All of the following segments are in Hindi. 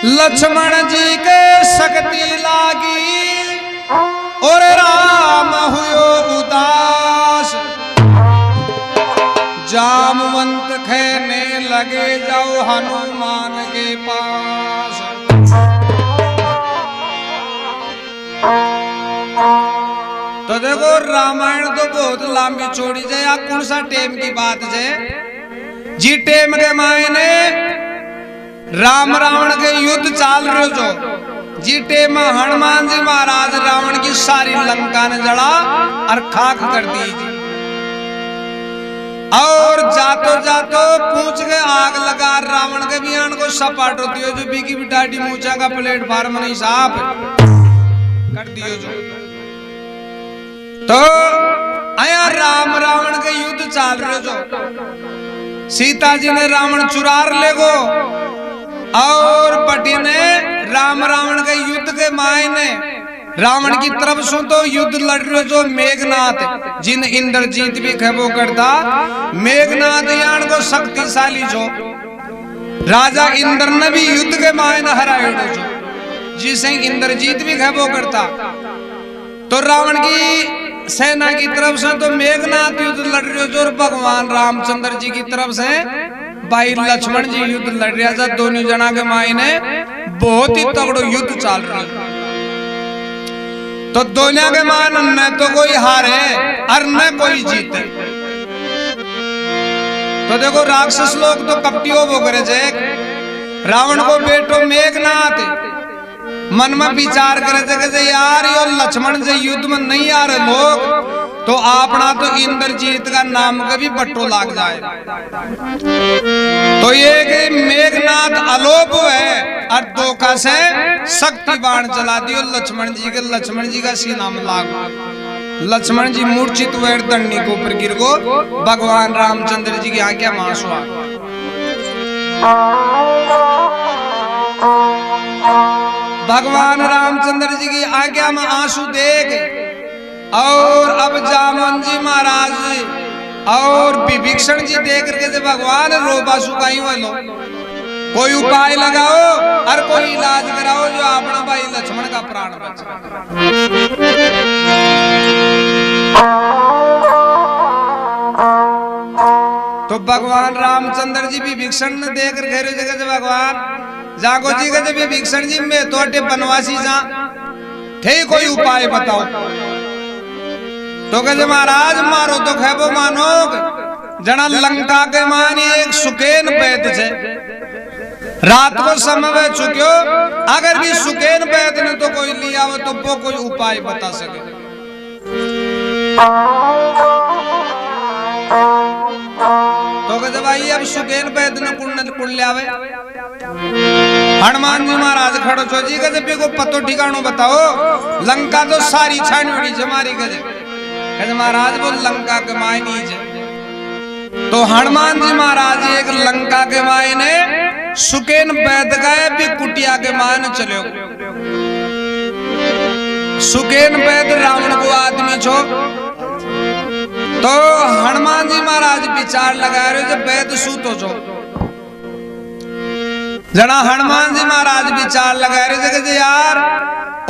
लक्ष्मण जी के शक्ति लागी और राम हुयो उदास। जामवंत खेने लगे जाओ हनुमान के पास। तो देखो रामायण तो बहुत लंबी चौड़ी है, कौन सा टेम की बात है जी। टेम के मायने राम रावण के युद्ध चाल रहे जो जी। टेम हनुमान जी महाराज रावण की सारी लंका ने जड़ा और खाक कर दी जी। और जातो जातो पूछ के आग लगा रावण के बियान को सपाट होती हो जो बीकी बिटाटी मूचा का प्लेटफार्म नहीं साफ कर दियो जो। तो आया राम रावण के युद्ध चाल रहे जो। सीता जी ने रावण चुरार ले गो और पति ने राम रावण के युद्ध के मायने रावण की तरफ से तो युद्ध लड़ रहे जो मेघनाथ जिन इंद्रजीत भी खेबो करता। मेघनाथ यान को शक्तिशाली जो राजा इंद्र ने भी युद्ध के मायने हराए जो, जिसे इंद्रजीत भी खेबो करता। तो रावण की सेना की तरफ से तो मेघनाथ युद्ध लड़ रहे जो, और भगवान रामचंद्र जी की तरफ से भाई लक्ष्मण जी युद्ध लड़ रहा था। दोनों जना के मायने बहुत ही तगड़ो युद्ध चल रहा है। तो दोनों के मान न तो कोई हारे और न कोई जीते। तो देखो राक्षस लोग तो कपटियों वो करे जे रावण को बेटो मेघनाथ मन में विचार करे थे यार यो लक्ष्मण से युद्ध में नहीं आ रहे लोग तो अपना तो इंद्रजीत का नाम कभी बट्टो लाग जाए। तो ये कि मेघनाथ अलोप है और धोखा से शक्ति बाण चला दियो लक्ष्मण जी के। लक्ष्मण जी का सीना में लाग लक्ष्मण जी मूर्छित हुए दंडी को ऊपर गिर गो। भगवान रामचंद्र जी की आज्ञा मांसो आ। भगवान रामचंद्र जी की आज्ञा में आंसू देख और अब जामन जी महाराज और विभीषण जी देख करके भगवान रोबा सुखाई वालो कोई उपाय लगाओ और कोई इलाज कराओ जो अपना भाई लक्ष्मण का प्राण बचा। तो भगवान रामचंद्र जी विभीषण ने देख कर घेरे जगह से भगवान जागो जी के विभीषण जी में तोटे बनवासी जा थे कोई उपाय बताओ। तो कहे महाराज मारो तो खेबो मानो जना लंका के मानी एक सुकेन पैद छे रात को समय में चुक्यो अगर भी सुकेन पैद ने तो कोई लिया हो तो वो कोई उपाय बता सके। तो कहे भाई अब सुकेन पैद ने कुंड लियावे। हनुमान जी महाराज खड़ो छो जी कहे को पतो ठिकानो बताओ लंका तो सारी छानवी जमारी कहे महाराज वो लंका के मायने है। तो हनुमान जी महाराज एक लंका के मायने सुकेन बैठ गए भी कुटिया के मायने चले। सुकेन बैठ रावण को आदमी छो। तो हनुमान जी महाराज विचार लगा रहे जब बैठ सूतो छो जना हनुमान जी महाराज विचार लगा रहे थे यार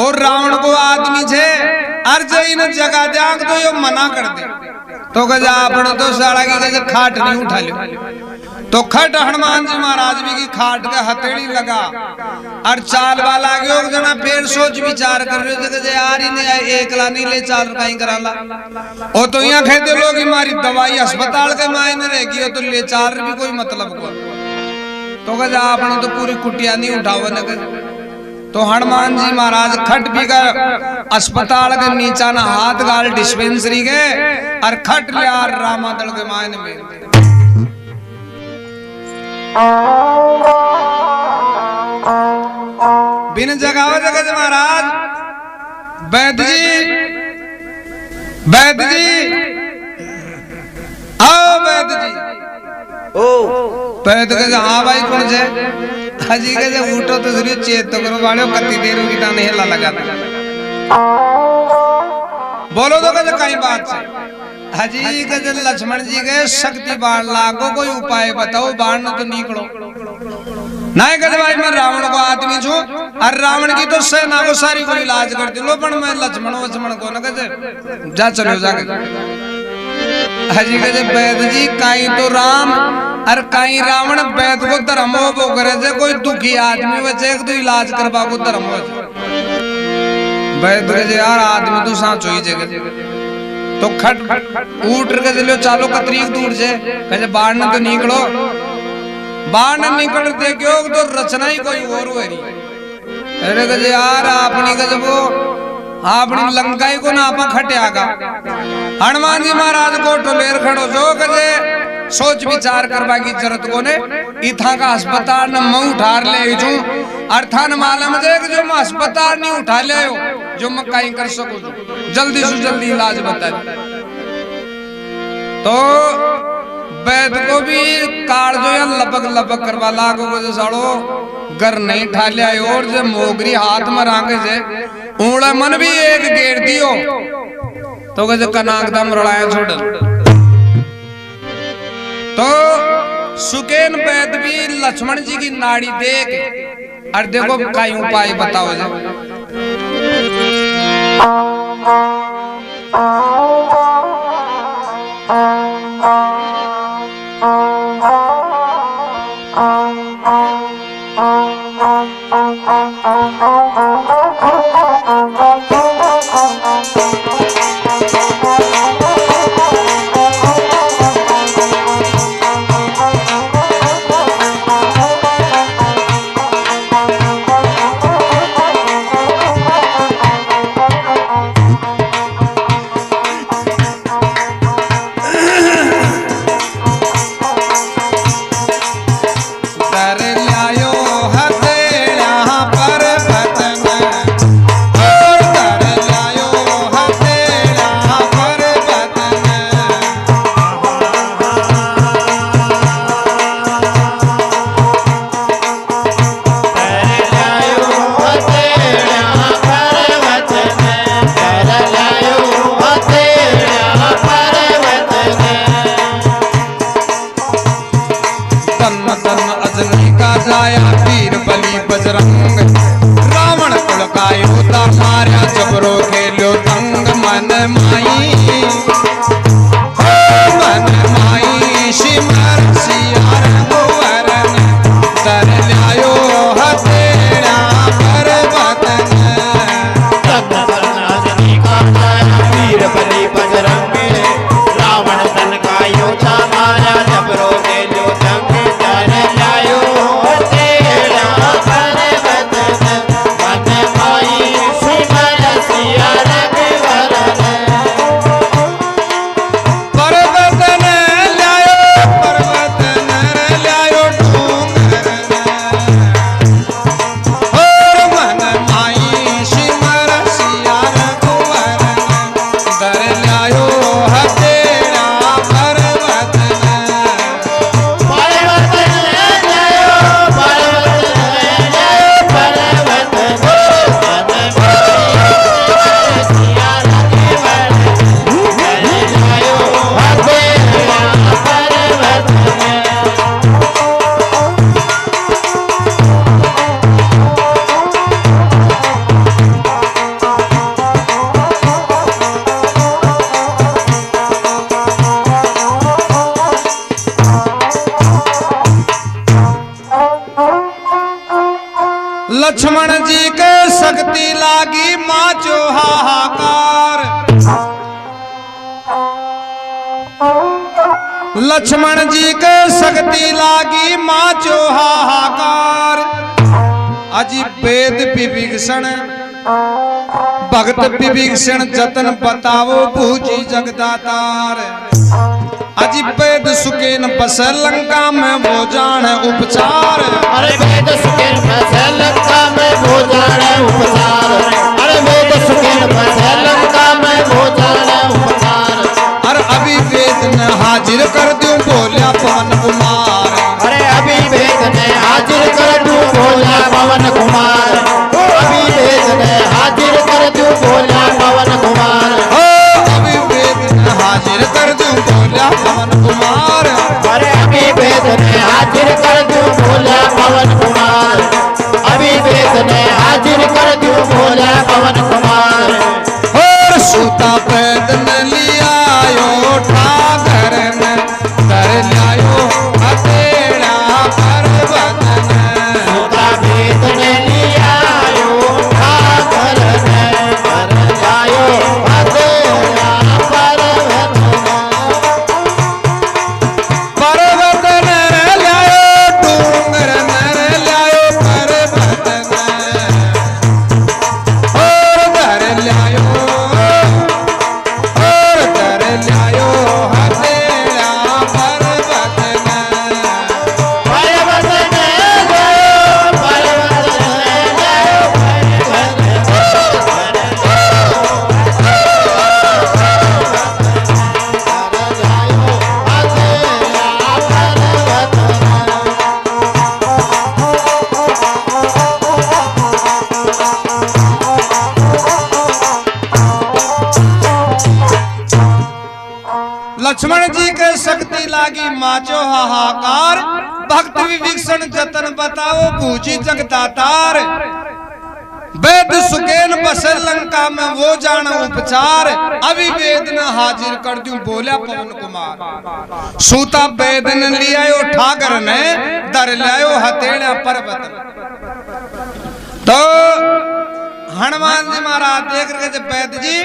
और रावण को आदमी छे अर्ज इन जगह जाग तो यो मना कर दे। तो गजा अपने तो साड़ा की गजा खाट नहीं उठा लियो। तो खट हनुमान जी महाराज भी की खाट के हथेली लगा और चाल वाला गयो जना फिर सोच विचार कर रहे थे यार इन्हें एकला नहीं ले चाल कहीं कराला ओ तो यहाँ कहते लोग हमारी दवाई अस्पताल के मायने रहेगी तो ले चाल भी कोई मतलब को। तो गजा अपने तो पूरी कुटिया नहीं उठाओ न। तो हनुमान जी महाराज खट भी कर अस्पताल के नीचा ना हाथ गाल डिस्पेंसरी के और खट ले रामादल के मायने में बिन जगह जगह महाराज वैद्य जी आओ वैद्य जी ओ वैद्य के हाँ भाई कौन से हाजी के उठो तो जरूर चेत तो करो वाले कत्ती देर होगी ताने हिला लगा बोलो तो कहीं बात से हाजी गजल लक्ष्मण जी के शक्ति बाण लागो कोई उपाय बताओ बाण न तो निकलो नहीं कहते भाई मैं रावण को आदमी छू और रावण की तो सेना को सारी को इलाज कर दिलो पर मैं लक्ष्मण को न कहते जा चलो जाके हाजी कहते वैद जी काई तो राम और काई रावण वैद को धर्म हो करे जे कोई दुखी आदमी बचे एक तो इलाज करवा को धर्म हो वैद के यार आदमी तो सांचो ही जगह तो खट उठ के चलो चालो कतरीक दूर से कहे बाहर न तो निकलो बाहर न निकल दे क्यों तो रचना ही कोई और हुई अरे कहे यार आपनी कहे वो आपनी लंकाई को ना आपा खटियागा हनुमान जी महाराज को टोलेर खड़ो जो कहे सोच विचार करवा की जरूरत को ने इथा का अस्पताल न मैं उठार ले जू अर्थान मालूम जे जो मैं अस्पताल नहीं उठा ले जो मैं कहीं कर सकूं जल्दी से जल्दी इलाज बता तो वैद को भी कार जो या लपक करवा लागो को साड़ो घर नहीं ठा लिया और जो मोगरी हाथ में रांगे से ऊड़ा मन भी एक गेर दियो तो कहे कनाक दम रड़ाया छोड़ तो सुकेन वैद भी लक्ष्मण जी की नाड़ी देख और देखो कई उपाय बताओ लक्ष्मण जी के शक्ति लागी माँ जो हाहाकार लक्ष्मण जी के शक्ति लागी माँ जो हाहाकार अजी वेद विभीषण भगत विभीषण जतन बताओ बूझी जगदातार अजी वेद सुकेन बस लंका में वो जाने उपचार अरे वेद सुकेन बस लंका में वो जाने उपचार अरे वेद सुकेन बस लंका में वो जाने उपचार अरे अभी वेद ने हाजिर कर दूं बोलिया पवन कुमार अरे अभी वेद ने हाजिर कर दूं बोलिया पवन कुमार अभी वेद ने हाजिर कर दूं बोलिया पवन कुमार अभी वेद ने हाजिर कर शक्ति लागी माचो हाहाकार, भक्त विभीषण जतन बताओ बूझी जगदातार। वेद सुकेन बसे लंका में वो जान उपचार, अभी वेद न हाजिर कर दूं बोला पवन कुमार। सूता वेद न लियायो ठाकर ने, दर लायो हथेड़ा पर्वत। तो हनुमान जी महाराज देख रहे थे वैद जी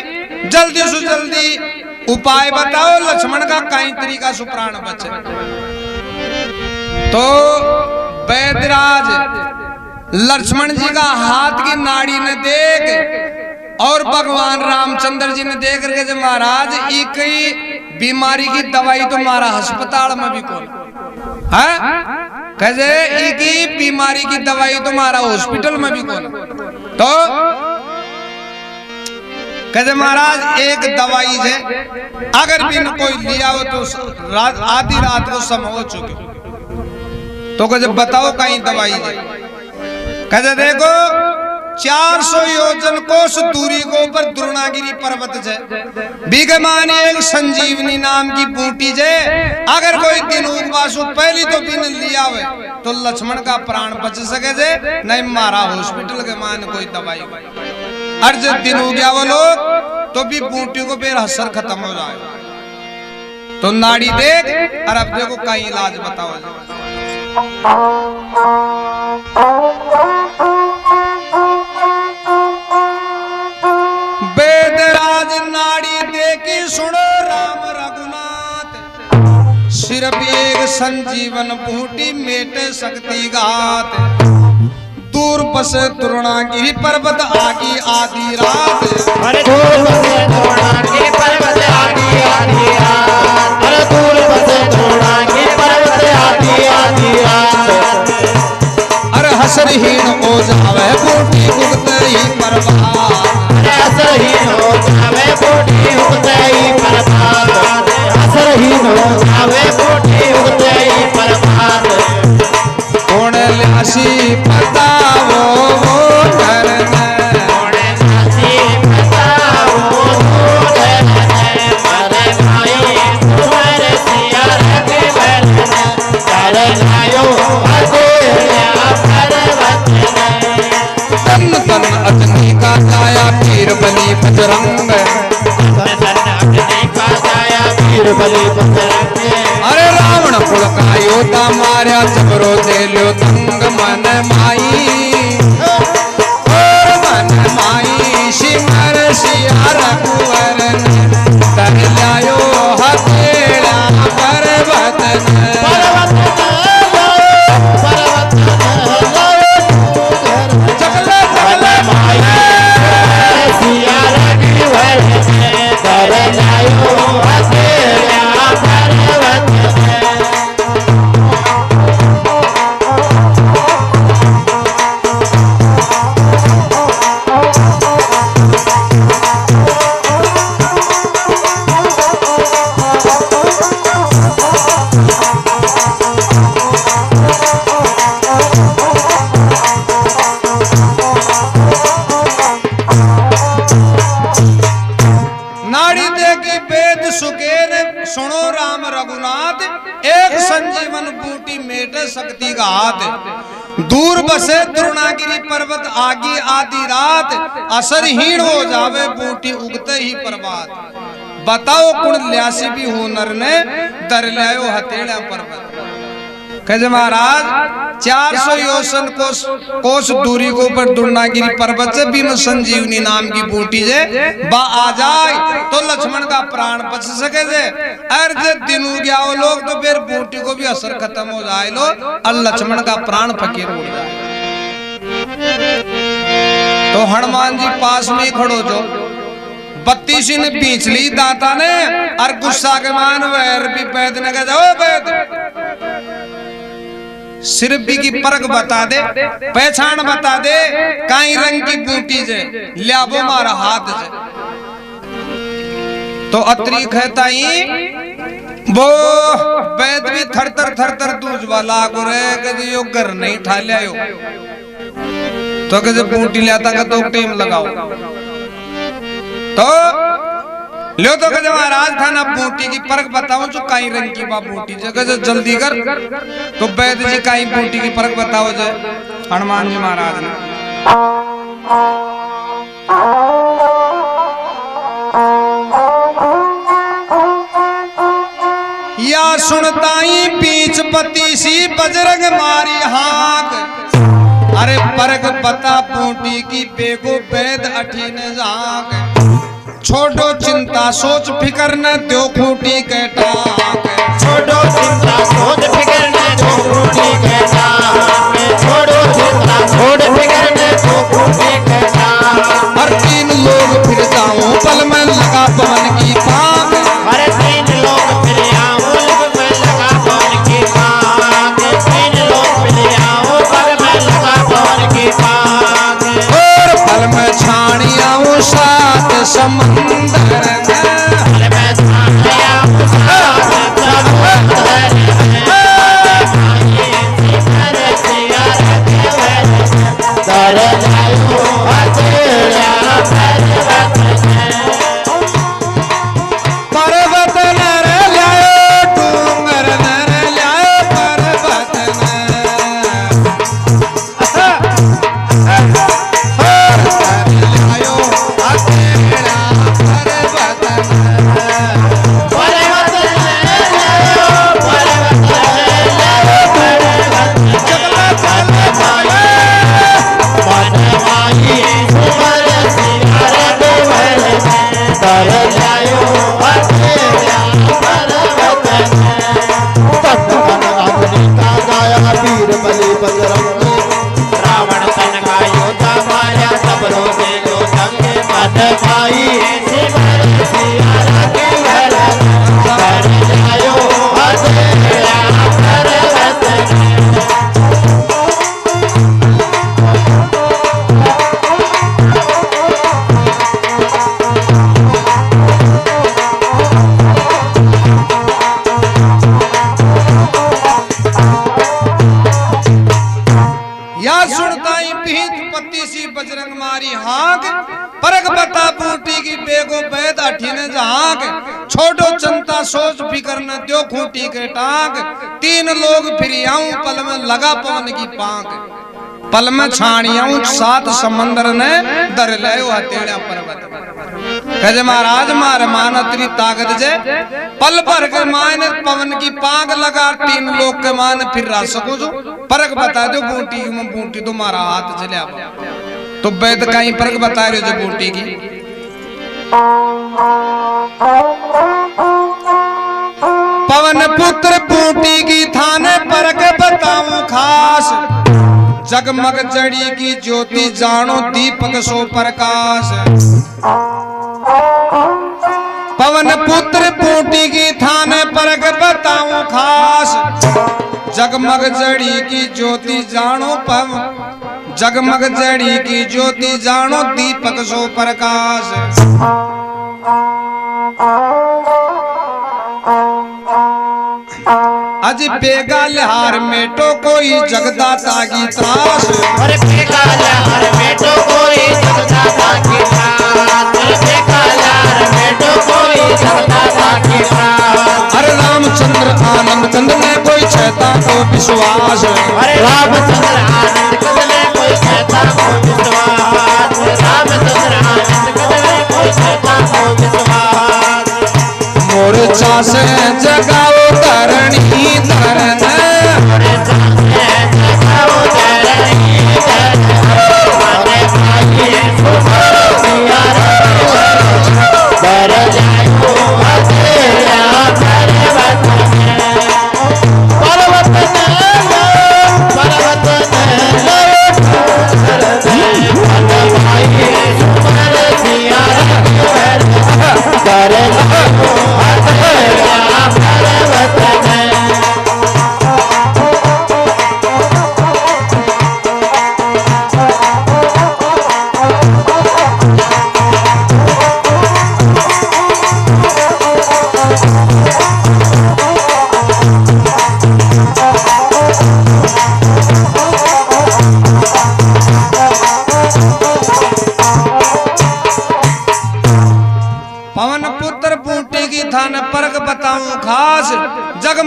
जल्दी से जल्दी उपाय बताओ लक्ष्मण का कई तरीका से प्राण बचे। तो वैदराज लक्ष्मण जी का हाथ की नाड़ी ने देख और भगवान रामचंद्र जी ने देख रहे थे महाराज एक बीमारी की दवाई तो मारा अस्पताल में भी कौन है, कैसे एक बीमारी की दवाई तो मारा हॉस्पिटल में भी कौन। तो कहते महाराज एक दवाई है अगर भी न कोई लिया हो तो आधी रात को समय हो चुके। तो कहते बताओ कहीं दवाई है। कहते देखो 400 योजन कोस दूरी को ऊपर द्रोणागिरी पर्वत है, बिगमान एक संजीवनी नाम की बूटी है। अगर कोई दिन उपवासु पहली तो बिन लिया हुए तो लक्ष्मण का प्राण बच सके जे, नहीं मारा हॉस्पिटल के मान कोई दवाई। अर्ज दिन हो गया वो लोग तो भी बूटी को बेर असर खत्म हो जाए। तो नाड़ी देख और अब देखो कहीं इलाज बताओ। वेदराज नाड़ी देखी सुनो राम रघुनाथ, सिर्फ एक संजीवन बूटी मेटे शक्ति घात। दूर बसे द्रोणागिरी पर्वत आगी आधी रात, अरे दूर बसे द्रोणागिरी पर्वत आगी आधी रात, अरे दूर बसे द्रोणागिरी पर्वत आगी आधी रात। अरे हसरहीन हो जावे बूटी उगते ही पर्वत, अरे हसरहीन हो जावे बूटी उगते ही पर्वत, हसरहीन हो जावे बूटी उगते ही पर्वत। कौन ल्यासी बताओ वो घर में, कौन ल्यासी बताओ वो घर में, अरे भाई तुम्हारे सिया रखे बैठने, अरे लायो अकेला पर्वत में। तन तन अग्नि का गाया पीर बली बजरंग, तन तन अग्नि का गाया पीर बली बजरंग। अरे रावण कुल का योद्धा मार्या जबरो दे लो तंग मन माई, और मन माई सिमर सिया रघुवर तर लायो हथेड़ा पर्वत पर्वत जगले जगले माई सिया रघुवर तर लायो हथेड़ा पर्वत। नाड़ी देखी वेद सुकेन सुनो राम रघुनाथ, एक संजीवन बूटी मेटे शक्ति का हाथ। दूर बसे द्रोणागिरी पर्वत आगी आधी रात, असरहीन हो जावे बूटी उगते ही प्रभात। बताओ कुण ल्यासी भी हुनर ने दर लायो हथेड़ा पर्वत। कहते महाराज 400 योजन कोस दूरी को ऊपर द्रोणागिरी पर्वत से भीम संजीवनी नाम की बूटी है, बा आ जाए तो लक्ष्मण का प्राण बच सके जे। अर्ज दिन हो गया वो लोग तो फिर बूटी को भी असर खत्म हो जाए लो और लक्ष्मण का प्राण फकीर उड़ जाए। तो हनुमान जी पास में ही खड़ो जो 32 ने पीछ ली दाता ने और गुस्सा के मान वैर भी पैद ने कहा ओ पैद सिर्फ की परख बता दे, पहचान बता दे, काई रंग की बूटी जे लियाबो मारा हाथ जे। तो अत्री कहता ही वो वैद भी थर थर दूज वाला गुरे के यो घर नहीं ठा लियो तो के बूटी लियाता का तो टाइम लगाओ। तो लो तो कहे महाराज था ना बूटी की परख बताओ जो काई रंग की बा बूटी जगह जो जल्दी कर तो वैद्य जी काई बूटी की परख बताओ जो हनुमान जी महाराज ने या सुनताई पीछ पति सी बजरंग मारी हाक अरे परख बता बूटी की बेगो वैद अठीन झाक छोड़ो चिंता सोच फिकर न दो खूटी के टाक छोड़ो चिंता सोच फिकर न दो खूटी के टाक छोड़ो चिंता सोच फिकर न दो खूटी के टाक हर तीन लोग फिर जाऊं पल में लगा पवन की पाक हर तीन लोग फिर आऊं पल में लगा पवन की पाक तीन लोग फिर आऊं पल में लगा पवन की पाक और पल में छानी आऊं सात समंदर पल में छानी आऊं सात समंदर पर्वत नर लायो डूंगर नर लायो पर्वत लायो अकेला रावण तन का योद्धा माया सब रोगे लो संग मत भाई सियारा के घर कर जायो अकेला पर्वत या सुनताई पीठ पत्ती सी बजरंग मारी हाक परख बता बूटी की बेगो बैद अठीन झाक छोड़ो चिंता सोच फिकर न दो खूंटी के टाक तीन लोग फिर आऊं पल में लगा पवन की पाक पल में छाणी आऊं सात समंदर ने दर लयो हथेड़ा पर्वत कहे महाराज मार मान अतरी ताकत जे पल भर के मान पवन की पाग लगा तीन लोग के मान फिर रह सको जो परख बता दो बूटी में बूटी तुम्हारा हाथ चले तो वैद कहीं परख बता रहे जो बूटी की पवन पुत्र बूटी की थाने परख बताऊं खास जगमग जड़ी की ज्योति जानो दीपक सो प्रकाश पवन पुत्र बूटी की थाने परख बताऊं खास जगमग जड़ी की ज्योति जानो जगमग जड़ी की ज्योति जानो दीपक सो प्रकाश अज बेगा लिहार मेटो कोई जगदाता की त्रास अरे बेगा लिहार मेटो कोई जगदाता की त्रास अरे बेगा लिहार मेटो कोई जगदाता की त्रास अरे रामचंद्र आनंद कंद में कोई छेता को विश्वास अरे रामचंद्र आनंद कंद में कोई छेता को विश्वास रामचंद्र आनंद कंद में कोई छेता को विश्वास मोर्चा से जगाओ धरणी धरन मोर्चा से जगाओ धरणी धरन माने भाई सुनो सियारा कर जाओ अकेला पर्वत कर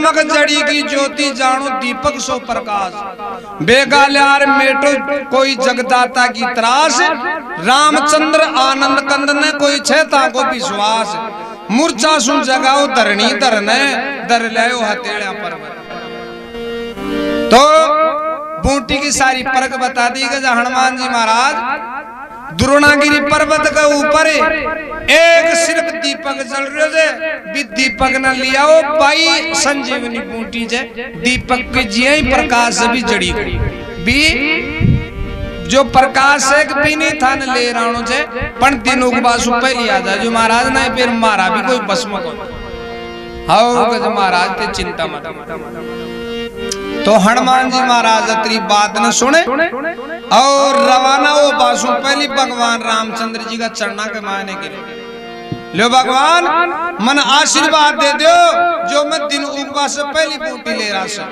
जगमग जड़ी की ज्योति जानो दीपक सो प्रकाश बेगाल्यार मेटो कोई जगदाता की त्रास रामचंद्र आनंद कंद ने कोई छेता को विश्वास मूर्छा सुन जगाओ धरणी धरने दर लायो हथेड़ा पर। तो बूटी की सारी परख बता दी कि हनुमान जी महाराज द्रोणागिरी पर्वत के ऊपर एक सिर्फ दीपक जल रहे थे भी दीपक न लिया पाई संजीवनी बूटी जे दीपक के जिये प्रकाश भी जड़ी भी जो प्रकाश एक भी नहीं था न ले राणो जे पण तीनों के बासु पहली आ जा जो महाराज ने फिर मारा भी कोई भस्म को हाओ गज महाराज ते चिंता मत। तो हनुमान जी महाराज अतरी बात न सुने और रवाना वो बासु पहली भगवान रामचंद्र जी का चढ़ना के मायने के लिए लो भगवान मन आशीर्वाद दे दो जो मैं दिन उगवा से पहली बूटी ले रहा था।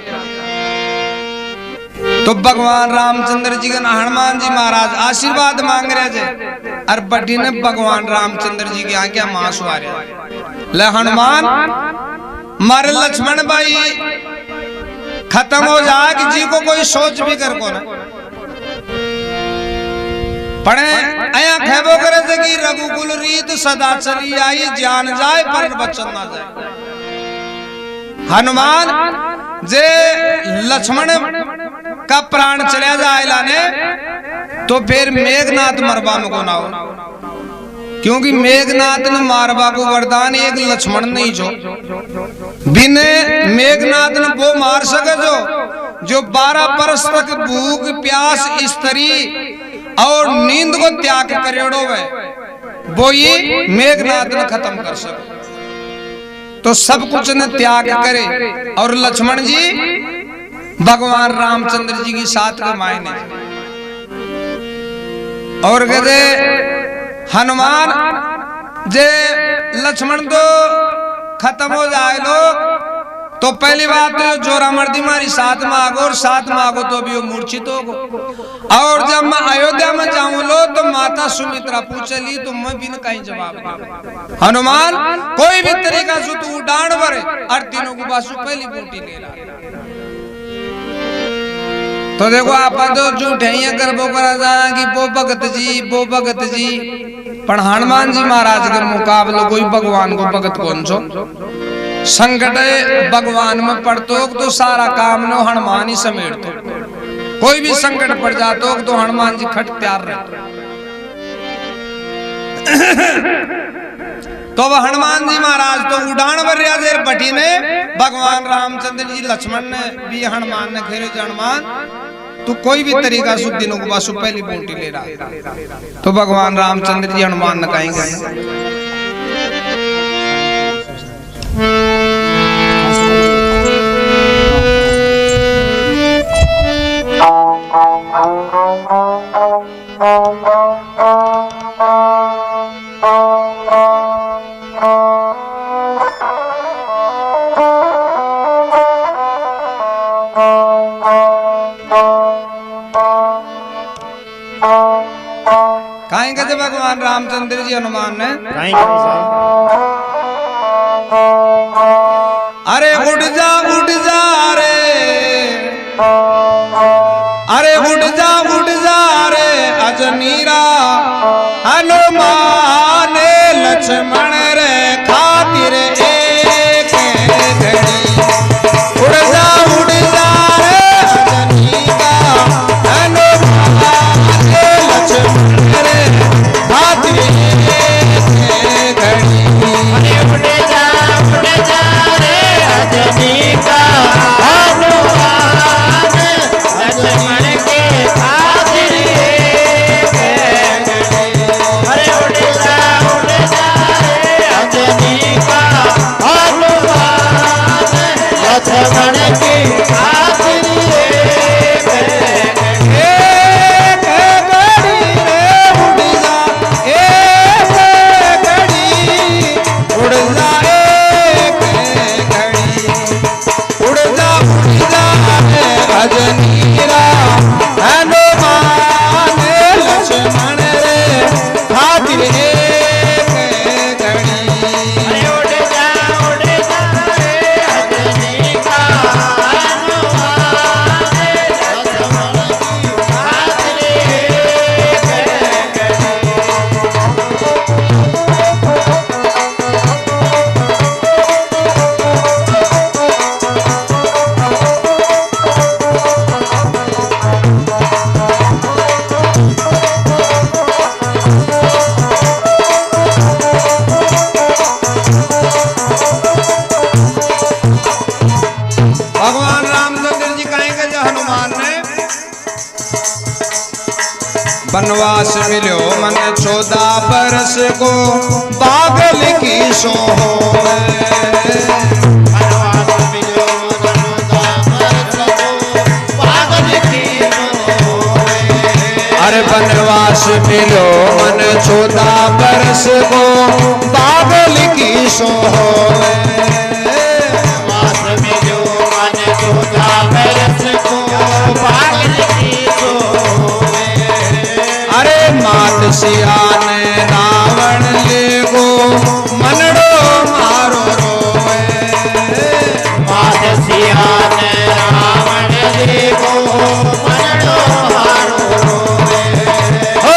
तो भगवान रामचंद्र जी का हनुमान जी महाराज आशीर्वाद मांग रहे थे और बड़ी ने भगवान रामचंद्र जी के आगे मांस आ रहे ले हनुमान मारे लक्ष्मण भाई खत्म हो जाए कि जी को कोई सोच भी कर को ना पढ़े अया खेबो करे थे कि रघुकुल रीत सदा चली आई जान जाए पर बचन ना जाए। हनुमान जे लक्ष्मण का प्राण चले जाए लाने तो फिर मेघनाथ मरबा में को ना हो क्योंकि मेघनाथ ने मारबा को वरदान एक लक्ष्मण नहीं जो बिने मेघनाथ ने वो मार सके जो 12 बरस तक भूख प्यास स्त्री और नींद को त्याग करेड़ो है वो ये मेघनाथ ने खत्म कर सके। तो सब कुछ ने त्याग करे और लक्ष्मण जी भगवान रामचंद्र जी की साथ के मायने और कहते हनुमान जे लक्ष्मण तो खत्म हो जाए लो तो पहली बात तो जोरा मर्दी मारी साथ में आगो और साथ में आगो तो भी वो मूर्छित होगो और जब मैं अयोध्या में जाऊं लो तो माता सुमित्रा पूछे ली तो मैं भी कहीं जवाब नहीं। हनुमान कोई भी तरीका से तू उड़ान भरे और तीनों को बासु पहली बूटी ले ला। तो देखो आप जो झूठे करबो करा जा कि वो भगत जी पर हनुमान जी महाराज के मुकाबले कोई भगवान को भगत कौन सो संकट भगवान में पड़तो तो सारा काम नो हनुमान ही समेटतो कोई भी संकट पड़ जातो तो हनुमान जी खट तैयार रहते। तो वह हनुमान जी महाराज तो उड़ान भर रहा देर बटी ने भगवान रामचंद्र जी लक्ष्मण ने भी हनुमान ने घेरे हनुमान तू कोई भी तरीका से दिनों को बासु पहली बूटी ले रहा। तो भगवान रामचंद्र जी हनुमान ने कहेंगे कहेंगे जब भगवान रामचंद्र जी हनुमान ने अरे उठ जा रे अरे उठ जा रे अजमीरा हनुमान लक्ष्मण रे खातिर एक घड़ी उड़ जा रे अजमीरा हनुमान लक्ष्मण रे खातिर एक घड़ी उड़ जा रे अजमीरा हनुमान लक्ष्मण के खातिर एक घड़ी। अरे उड़ जा रे अजमीरा हनुमान लक्ष्मण के खातिर एक घड़ी। अजनीरा हनुमान लक्ष्मण रे खातिर एक घड़ी। उड़ जा रे अजनीरा भगवान रामचंद्र जी कहेंगे जो हनुमान ने बनवास मिलो मन 14 बरस को बागल की सो अरे बनवास मिलो मन 14 बरस को बागल की सो मात सियान रावण ले गो मनड़ो मारो रोए मात सियान रावण ले गो मनड़ो मारो रोए हो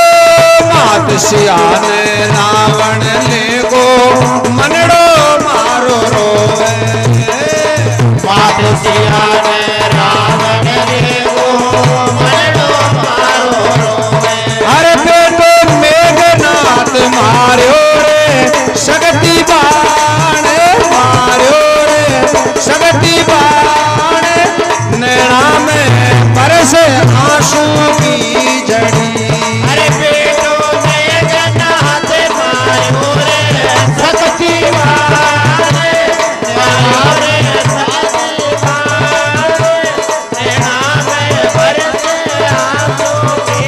मात सियान रावण ले गो मनड़ो मारो रोए मात सियान रावण ले गो मनड़ो मारो रोए अरे मार्यो रे शक्ति बाण मार्यो रे शक्ति बाण नैना में बरसे आंसू की जड़ी अरे पेटो में जन्नत मार्यो रे शक्ति बाण नैना में शक्ति बाण नैना में बरसे आंसू की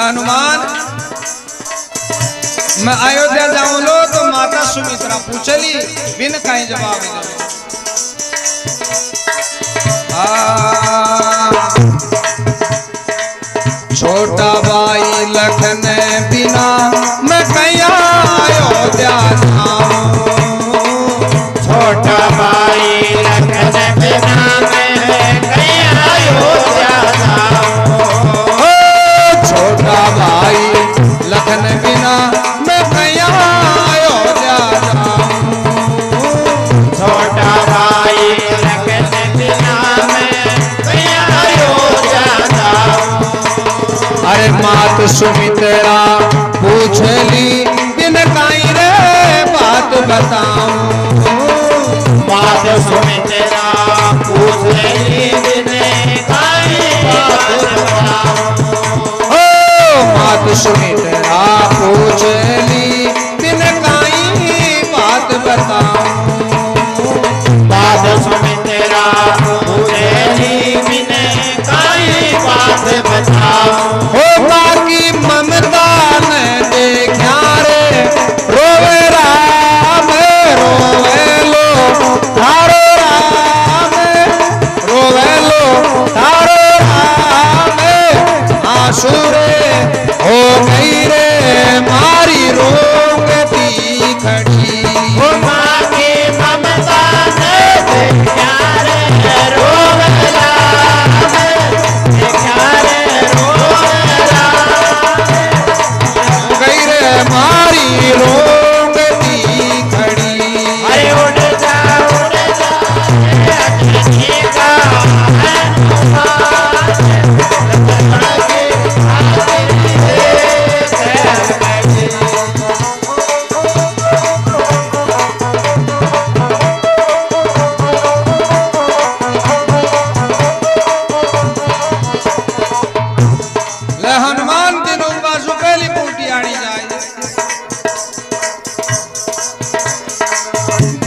हनुमान मैं अयोध्या जाऊं लो तो माता सुमित्रा पूछली बिन कहीं जवाब छोटा भाई लखन बिना मैं कहीं अयोध्या जाऊं छोटा भाई लखन बिना मैं कहीं अयोध्या जाऊं छोटा भाई लखन बिना मैं कहीं अयोध्या जाऊं छोटा भाई लखन बिना मैं कहीं अयोध्या जाऊं अरे मात सुमित्रा पूछ ली बिन कहीं रे बात बताऊं मात सुमित्रा पूछ ली बिन कहीं बात बताऊं मात सुमित्रा पूछ ली बिन कहीं बात बताऊं मात सुमित्रा पूछ ली बिन कहीं बात बताऊं हो बाकी ममता न देखा रे रोवे राम रोवे लो थारो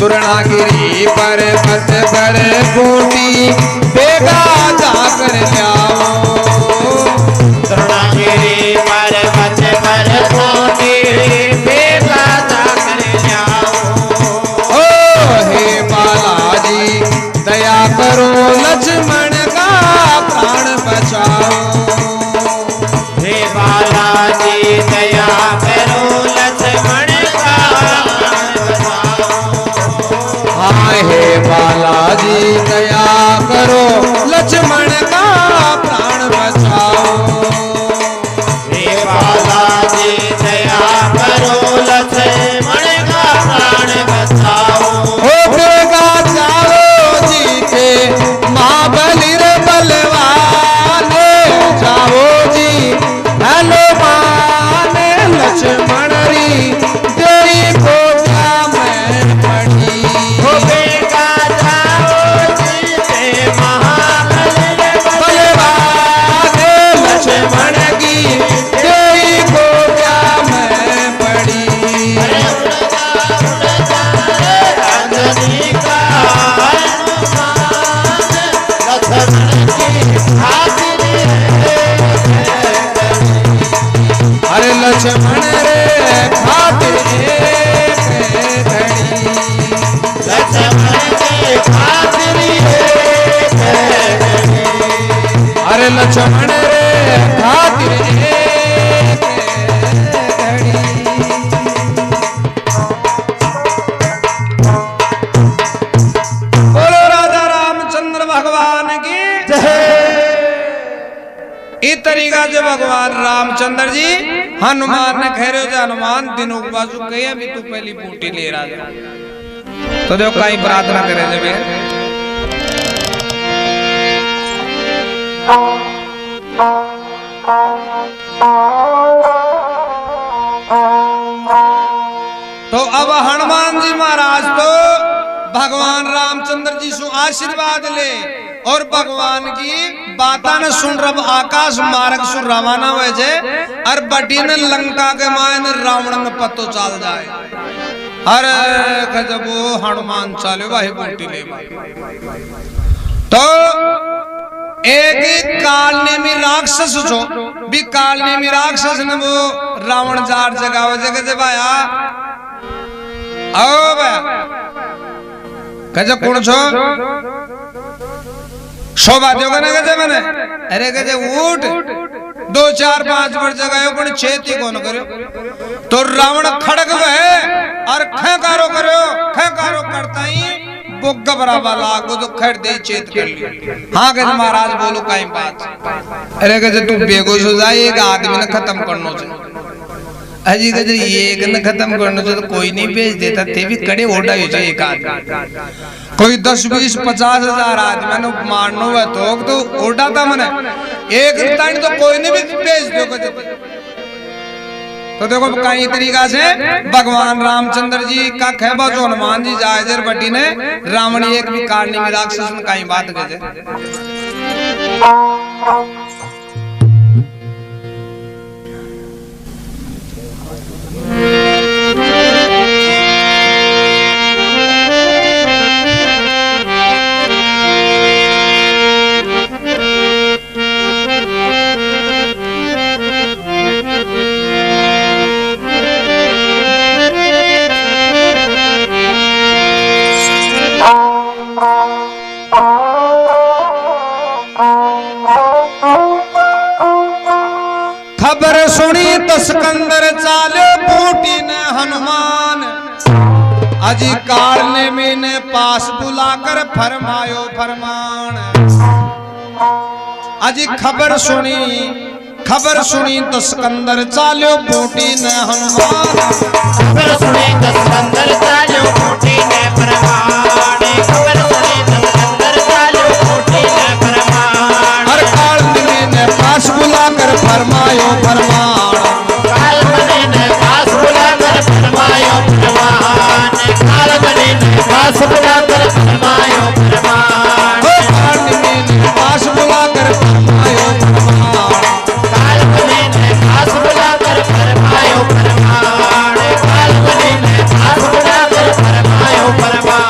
सुरणागिरी पर्वत पर बूटी बेगा जाकर लाओ सुरणागिरी पर्वत पर बूटी बेगा जाकर लाओ ओ हे बालाजी दया करो लक्ष्मण का प्राण बचाओ हे बालाजी दया करो लक्ष्मण का प्राण बचाओ हाय हे बालाजी दया करो लक्ष्मण का प्राण बचाओ हे बालाजी दया करो लक्ष्मण का प्राण बचाओ हो बेगा जाओ जी के महाबली रे बलवाने जाओ जी हेलो माने लक्ष्मण री तेरी गोदा में पड़ी हो बेगा जाओ जी के महाबली रे बलवाने लक्ष्मण की तेरी गोदा में पड़ी राजनी का लक्ष्मण की हाजिरी अरे लक्ष्मण रे खातिर घड़ी लक्ष्मण की हाजिरी अरे लक्ष्मण रे खातिर घड़ी बोलो राजा रामचंद्र भगवान की इस तरीका जो भगवान रामचंद्र जी हनुमान ने कह रहे हो हनुमान दिनों के बाजू कही अभी तू पहली बूटी ले राजा तो जो कहीं प्रार्थना करे जब तो अब हनुमान जी महाराज तो भगवान रामचंद्र जी से आशीर्वाद ले और भगवान की बाता ने सुन रब आकाश मार्ग सुन रवाना हुए जे और बटी ने लंका के मायने रावण ने पतो चाल जाए अरे जब वो हनुमान चाले भाई बूटी ले तो एक ही कालनेमी राक्षस छो भी कालनेमी राक्षस ने वो रावण जार जगह जगह जे भाया आओ भाया कहे कौन छो शोभा दो कहे मैंने अरे कहे उठ 2 4 5 वर्ष जगह पण छेती कौन करो तो रावण खड़क वह और खेकारो करो खेकारो करता ही वो घबरावा लागो तो खड़ दे चेत कर ली हाँ कहे महाराज बोलो कहीं बात अरे कहे तू बेगोश हो जाए एक आदमी ने खत्म करना चाहिए अजी कहे एक ने खत्म करना चाहिए तो कोई नहीं भेज देता थे भी कड़े ओडा हो जाए एक आदमी कोई 10 20 50 हजार आदमी ने मारना हुआ तो ओडा था मैंने एक टाइम तो कोई नहीं भी भेज दो तो देखो कई तरीका से भगवान रामचंद्र जी का खेबा जो हनुमान जी जायजर बटी ने रावण एक भी कारणी में राक्षस ने कई बात कहे खबर सुनी तो सिकंदर चाले बूटी ने हनुमान अजी कालने में ने पास बुलाकर फरमायो फरमान अजी खबर सुनी तो सिकंदर चालो बूटी ने हनुमान खबर सुनी तो सिकंदर चालो बूटी ने फरमान खबर सुनी तो सिकंदर चालो बूटी ने फरमान हर कालने ने पास बुलाकर फरमायो फरमान कालने ने पास बुलाकर फरमायो फरमान कालने ने पास बुलाकर फरमायो फरमान कालने ने पास बुलाकर फरमायो फरमान कालने ने पास बुलाकर फरमायो फरमान कालने ने पास बुलाकर फरमायो फरमान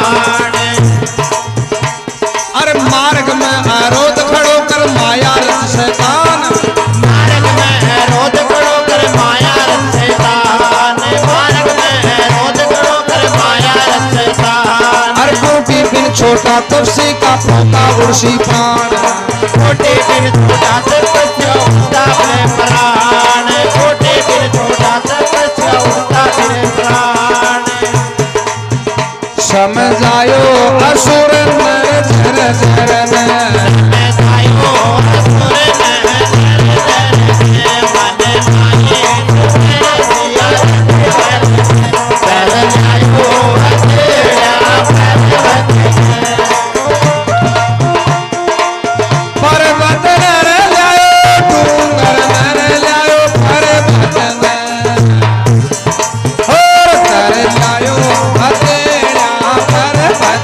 छोटा तुलसी का फूका उड़सी प्राण छोटे बिन छोटा तपस्या उठता बिन प्राण छोटे बिन छोटा तपस्या उठता बिन प्राण समझायो असुर नर झर झर समझायो असुर नर झर झर मन माये समझायो अकेला पर्वत नर लायो डूंगर नर लायो पर्वत और तर लायो अकेला पर्वत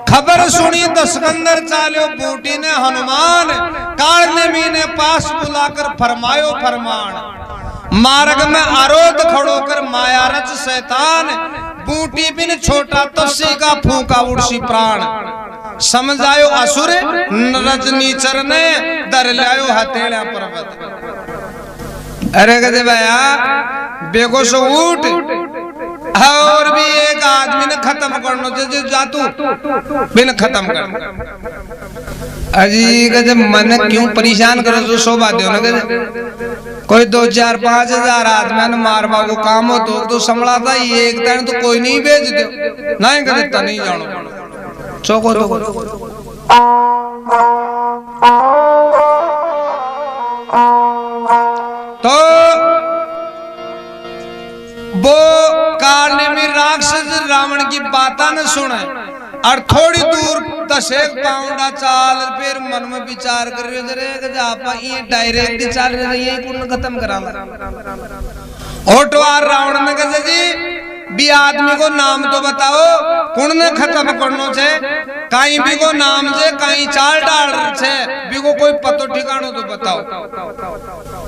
खबर सुनी तो सिकंदर चालो बूटी ने हनुमान काल ने मीने पास बुलाकर फरमायो फरमान मार्ग में आरोध खड़ो कर माया रच शैतान बूटी बिन छोटा तुलसी का फूका उड़सी प्राण समझायो असुर रजनीचर ने दर लायो हथेड़ा पर्वत अरे गजे भैया बेगो से उठ और भी एक आदमी ने खत्म करना जो जातू बिन खत्म कर अजी गजे मन क्यों परेशान करो जो शोभा दो ना गजे कोई 2-4-5 आदमी ने मारवा को काम हो तो संभला था ये एक टाइम तो कोई नहीं भेज दो नहीं करता नहीं जानो चौको तो वो कारने में राक्षस रावण की बाता न सुने और थोड़ी दूर 10 पाउंडा चाल फिर मन में विचार कर रहे आप ये डायरेक्ट चाल रहे ये कुन खत्म करा ओटवार रावण ने कहे जी भी आदमी को नाम तो बताओ कुन ने खत्म करनो छे कहीं भी को नाम छे कहीं चाल डाल छे भी को कोई पतो ठिकानो तो बताओ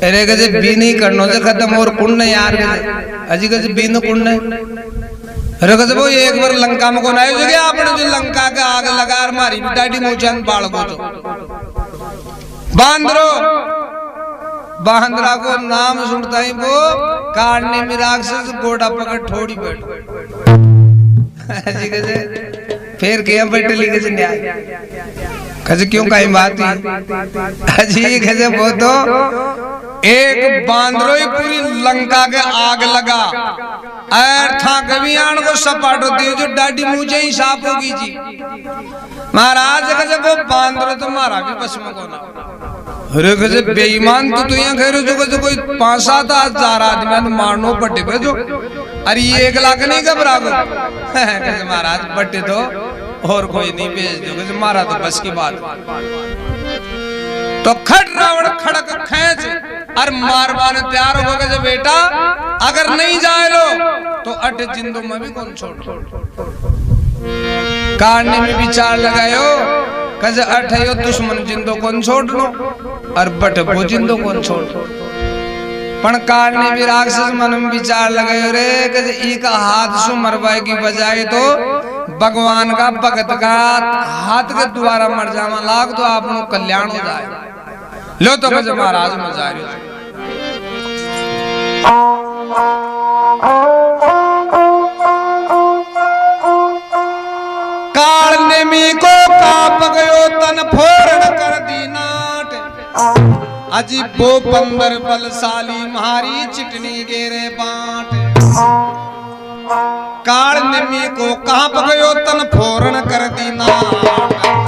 अरे गजे बी नहीं करनो छे खत्म और कुन ने यार अजी गजे बी न कुन ने अरे गजे वो एक बार लंका में को आयो जो आपने जो लंका के आग लगा मारी डाडी मोचन बाल को जो बांदरो बांद्रा को नाम सुनता ही वो काटने में राक्षस गोड़ा पकड़ ठोड़ी बैठ फिर क्या बैठे लिखे से न्याय कहे क्यों कहीं बात ही अजी कहे वो तो एक बांदरो ही पूरी लंका के आग लगा और था कभी आन को सपाट होती है जो डाडी मुझे ही साफ होगी जी महाराज कहे वो बांदरो तो मारा भी बस में को ना अरे कहे बेईमान तो यहाँ कह रहे जो कोई 5-7 हजार आदमी मारनो पट्टे पे जो अरे ये 1 लाख नहीं घबरा को कहे महाराज पट्टे तो और कोई नहीं भेज दो कहे मारा तो बस की बात तो खट रावण खड़क खींच और मारवाने तैयार हो गए बेटा अगर नहीं जाए लो तो 8 जिंदों में भी कौन छोड़ काटने में विचार लगायो कहे 8 यो दुश्मन जिंदो कौन छोड़ लो और बट वो जिंदो कौन छोड़ पण काटने भी राक्षस मन में विचार लगायो रे कहे एक हाथ से मरवाए की बजाय तो भगवान का भगत का हाथ के द्वारा मर जावा लाग तो आप लोग कल्याण हो जाए लो तो कहे महाराज में जा रहे काटने में को काप गयो तन फोड़न कर दी नाट अजी वो 15 बलशाली मारी चिटनी गेरे बाट काटने में को काप गयो तन फोड़न कर दी नाट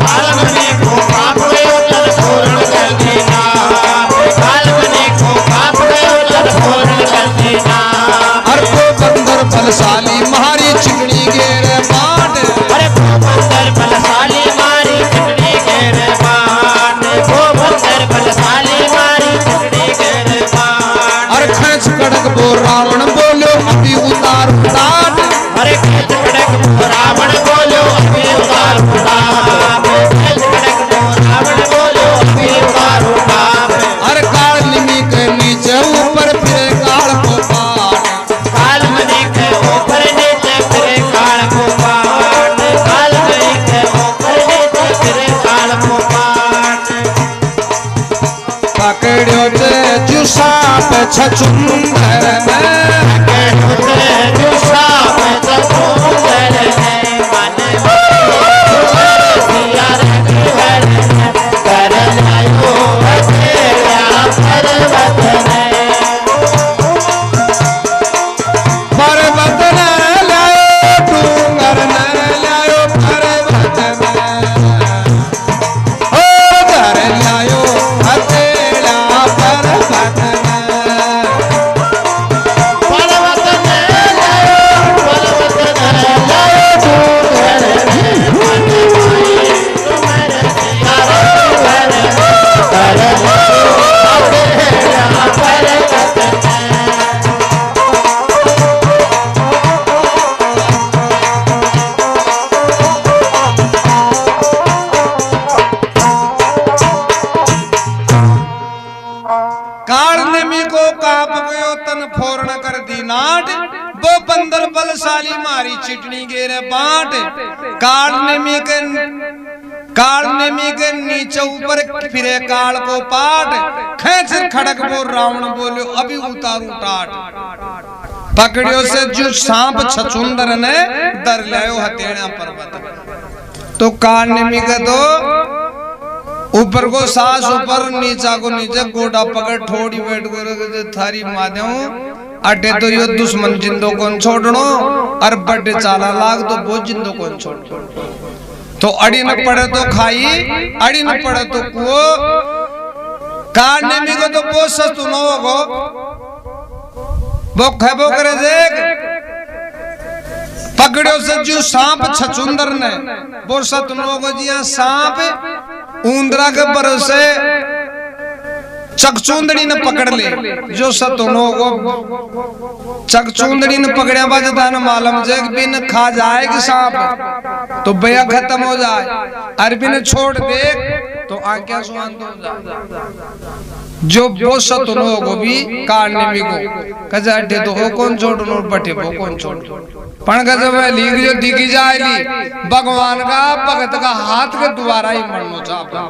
काटने को काप गयो तन फोड़न कर दी नाट काटने को काप गयो तन फोड़न कर दी नाट और वो 15 बलशाली मारी चिटनी गेरे बाट अरे वो 15 बलशाली मारी चिटनी गेरे बाट वो 15 बलशाली मारी चिटनी गेरे बाट और खींच कड़क वो रावण बोलो अभी उतार उतार अरे खींच कड़क वो रावण बोलो अभी उतार उतार खींच कड़क वो रावण बोलो अभी उतार जो सांप छछूंदर जो सांप छछूंदर मन सिया रघुवर कर लायो अकेला पर्वत पर्वत न लायो डूंगर न लायो पर्वत ओ धर लायो अकेला पर्वत वो बंदर बलशाली मारी चिटनी गेरे बाट काल के नीचे ऊपर फिरे काल को पाट खेच खड़क वो रावण बोलो अभी उतारू टाट पकड़ियो से जो सांप छछुंदर ने दर लायो हथेड़ा पर्वत तो काल नेमी के तो ऊपर को सांस ऊपर नीचा को नीचे गोटा पकड़ ठोड़ी बैठ कर थारी माध्यम अड्डे तो यो दुश्मन जिंदो कौन छोड़नो और बड्डे चाला लाग तो वो जिंदो कौन छोड़ तो अड़ी न पड़े तो खाई अड़ी न पड़े तो कुओ काटने को तो वो सस्तु न होगो वो खेबो करे देख पकड़ो से जो सांप छछुंदर ने वो सतु न होगो जी यहाँ सांप ऊंदरा के भरोसे चकचूंदड़ी ने पकड़ ले जो सतुनो को चकचूंदड़ी ने पकड़िया बाजता न मालूम जग बिन खा जाएगी सांप तो भैया खत्म हो जाए अरबी ने छोड़ दे तो आज्ञा सुहान हो जाए जो वो सतुनो को भी काटने भी को कजा अड्डे तो हो कौन छोड़नो बटे वो कौन छोड़ पण गजब लीग जो दिखी जाएगी भगवान का भगत का हाथ के द्वारा ही मरनो चाहता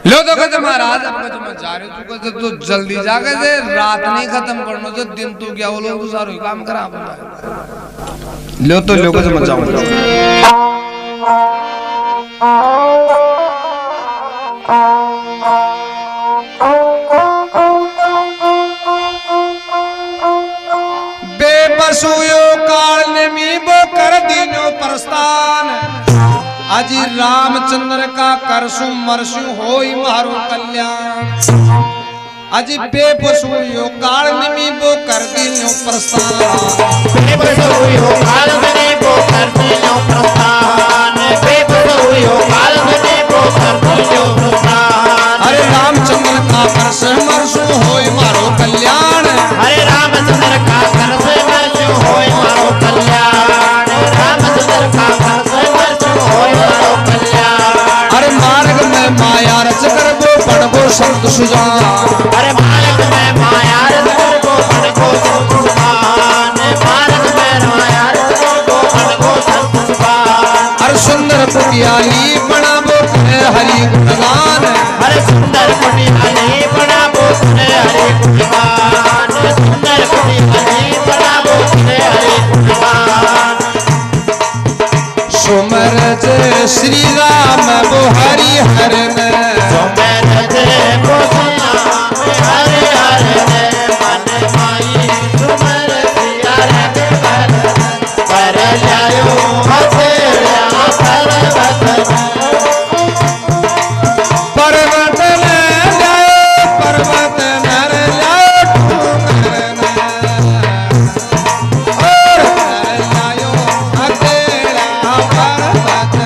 लो तो कहते महाराज अब कहते मैं जा रही हूँ कहते तो जल्दी जाके से रात नहीं खत्म करनो तो दिन तू क्या वो लोग सारो काम करा लो तो लोगों से मचाओ बेबसुयो काल ने मीबो कर दीनो प्रस्थान अजी रामचंद्र का करसु मरसु होई मारो कल्याण अजी बेबसुयो काल ने मीबो कर दीनो प्रस्थान बेबसुयो काल ने मीबो कर दीनो प्रस्थान बेबसुयो काल ने मीबो कर दीनो प्रस्थान अरे रामचंद्र का करसु मरसु होई मारो कल्याण अरे रामचंद्र का करसु मरसु होई मारो कल्याण रामचंद्र का करसु मरसु होई मारो कल्याण अरे मार्ग में माया रच कर वो पड़गो संत सुजान अरे मार्ग में माया रच कर वो पड़गो संत सुजान मार्ग में माया रच कर वो पड़गो संत सुजान अरे सुंदर पुटियाली बना वो हरि गुणगान अरे सुंदर पुटियाली बना वो हरि गुणगान सुंदर पुटियाली बना वो हरि गुणगान सुमर जय श्री राम वो हरि हर में सुमर जय वो राम हरि हर में मन माई सुमर सिया रघुवर कर लायो अकेला पर्वत पर्वत न लायो पर्वत नर लायो और नर लायो अकेला पर्वत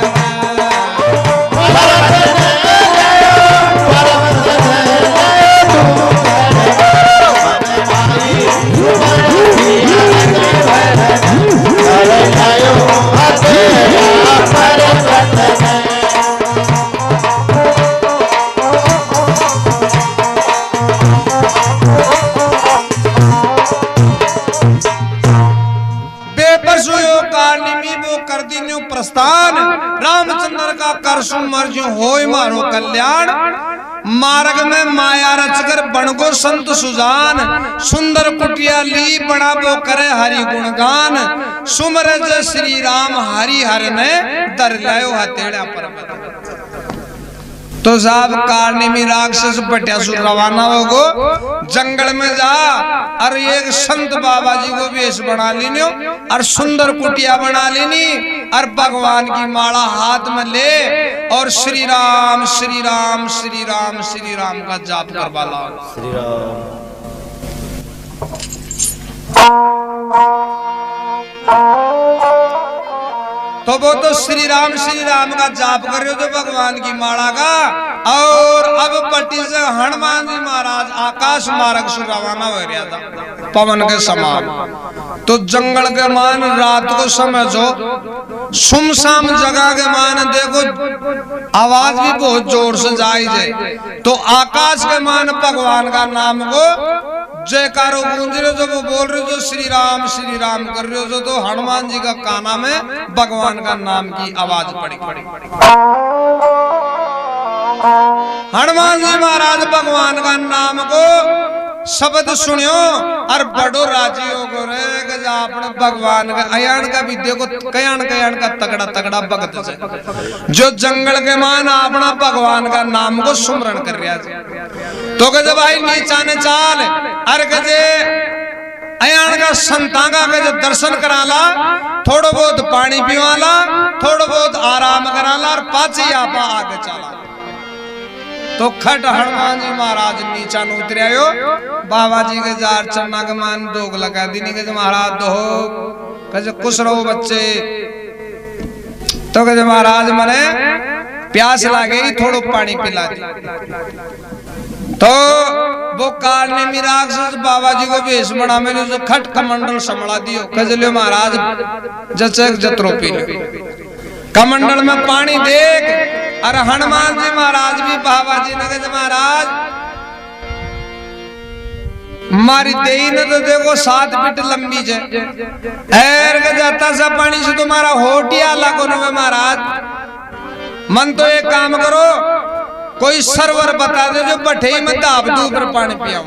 प्रस्थान रामचंद्र का करसु मर्जु होय मारो कल्याण मार्ग में माया रचकर बन को संत सुजान, सुंदर कुटिया ली बड़ा वो करे हरि गुणगान, सुमर जय श्री राम हरि हर ने दर लायो हथेड़ा पर्वत। तो साहब कारणी में राक्षस बट्यासुर रवाना होगो जंगल में जा और एक संत बाबा जी को वेश बना लेनी और सुंदर कुटिया बना लेनी और भगवान की माला हाथ में ले और श्री राम श्री राम श्री राम श्री राम का जाप करवा लाओ। श्री राम तो वो तो श्री राम का जाप कर रहे हो जो भगवान की माला का। और अब पट्टी से हनुमान जी महाराज आकाश मार्ग से रवाना हो गया था पवन के समान। तो जंगल के मान रात को समझो सुमसाम जगह के मान देखो आवाज भी बहुत जोर से जाई जाए। तो आकाश के मान भगवान का नाम को जयकारो गूंज रहे जो वो बोल रहे जो श्री राम कर रहे हो तो हनुमान जी का काना में भगवान का नाम की आवाज पड़ी। हनुमान जी महाराज भगवान का नाम को शब्द सुनियो और बड़ो राजी हो गो रे जा अपने भगवान का अयान का भी देखो कयान का तगड़ा तगड़ा भगत से जो जंगल के मान अपना भगवान का नाम को सुमरण कर रहा है। तो जब भाई नीचा ने चाल अर गजे अयान का संतांगा के जो दर्शन कराला थोड़ा बहुत पानी पीवाला थोड़ा बहुत आराम कराला और पाची आपा आगे चला। तो खट हनुमान जी महाराज नीचा न उतरे आयो बाबा जी के जार चन्ना के मान दोग लगा दी के महाराज दो कहे कुछ रहो बच्चे। तो कहे महाराज मने प्यास लागे थोड़ो पानी पिला दी। तो वो कारने में राक्षस बाबा जी को वेश बना मैंने जो खट कमंडल संभला दियो कहे महाराज जचक जत्रो पी लो कमंडल में पानी देख। अरे हनुमान जी महाराज भी बाबा जी ने कहा महाराज मारी देही ने तो देखो 7 फीट लंबी है एर के जाता सा पानी से तुम्हारा होटिया लागो न महाराज। मन तो एक काम करो कोई सरवर बता दे जो बठे में दाब दू पर पानी पियाओ।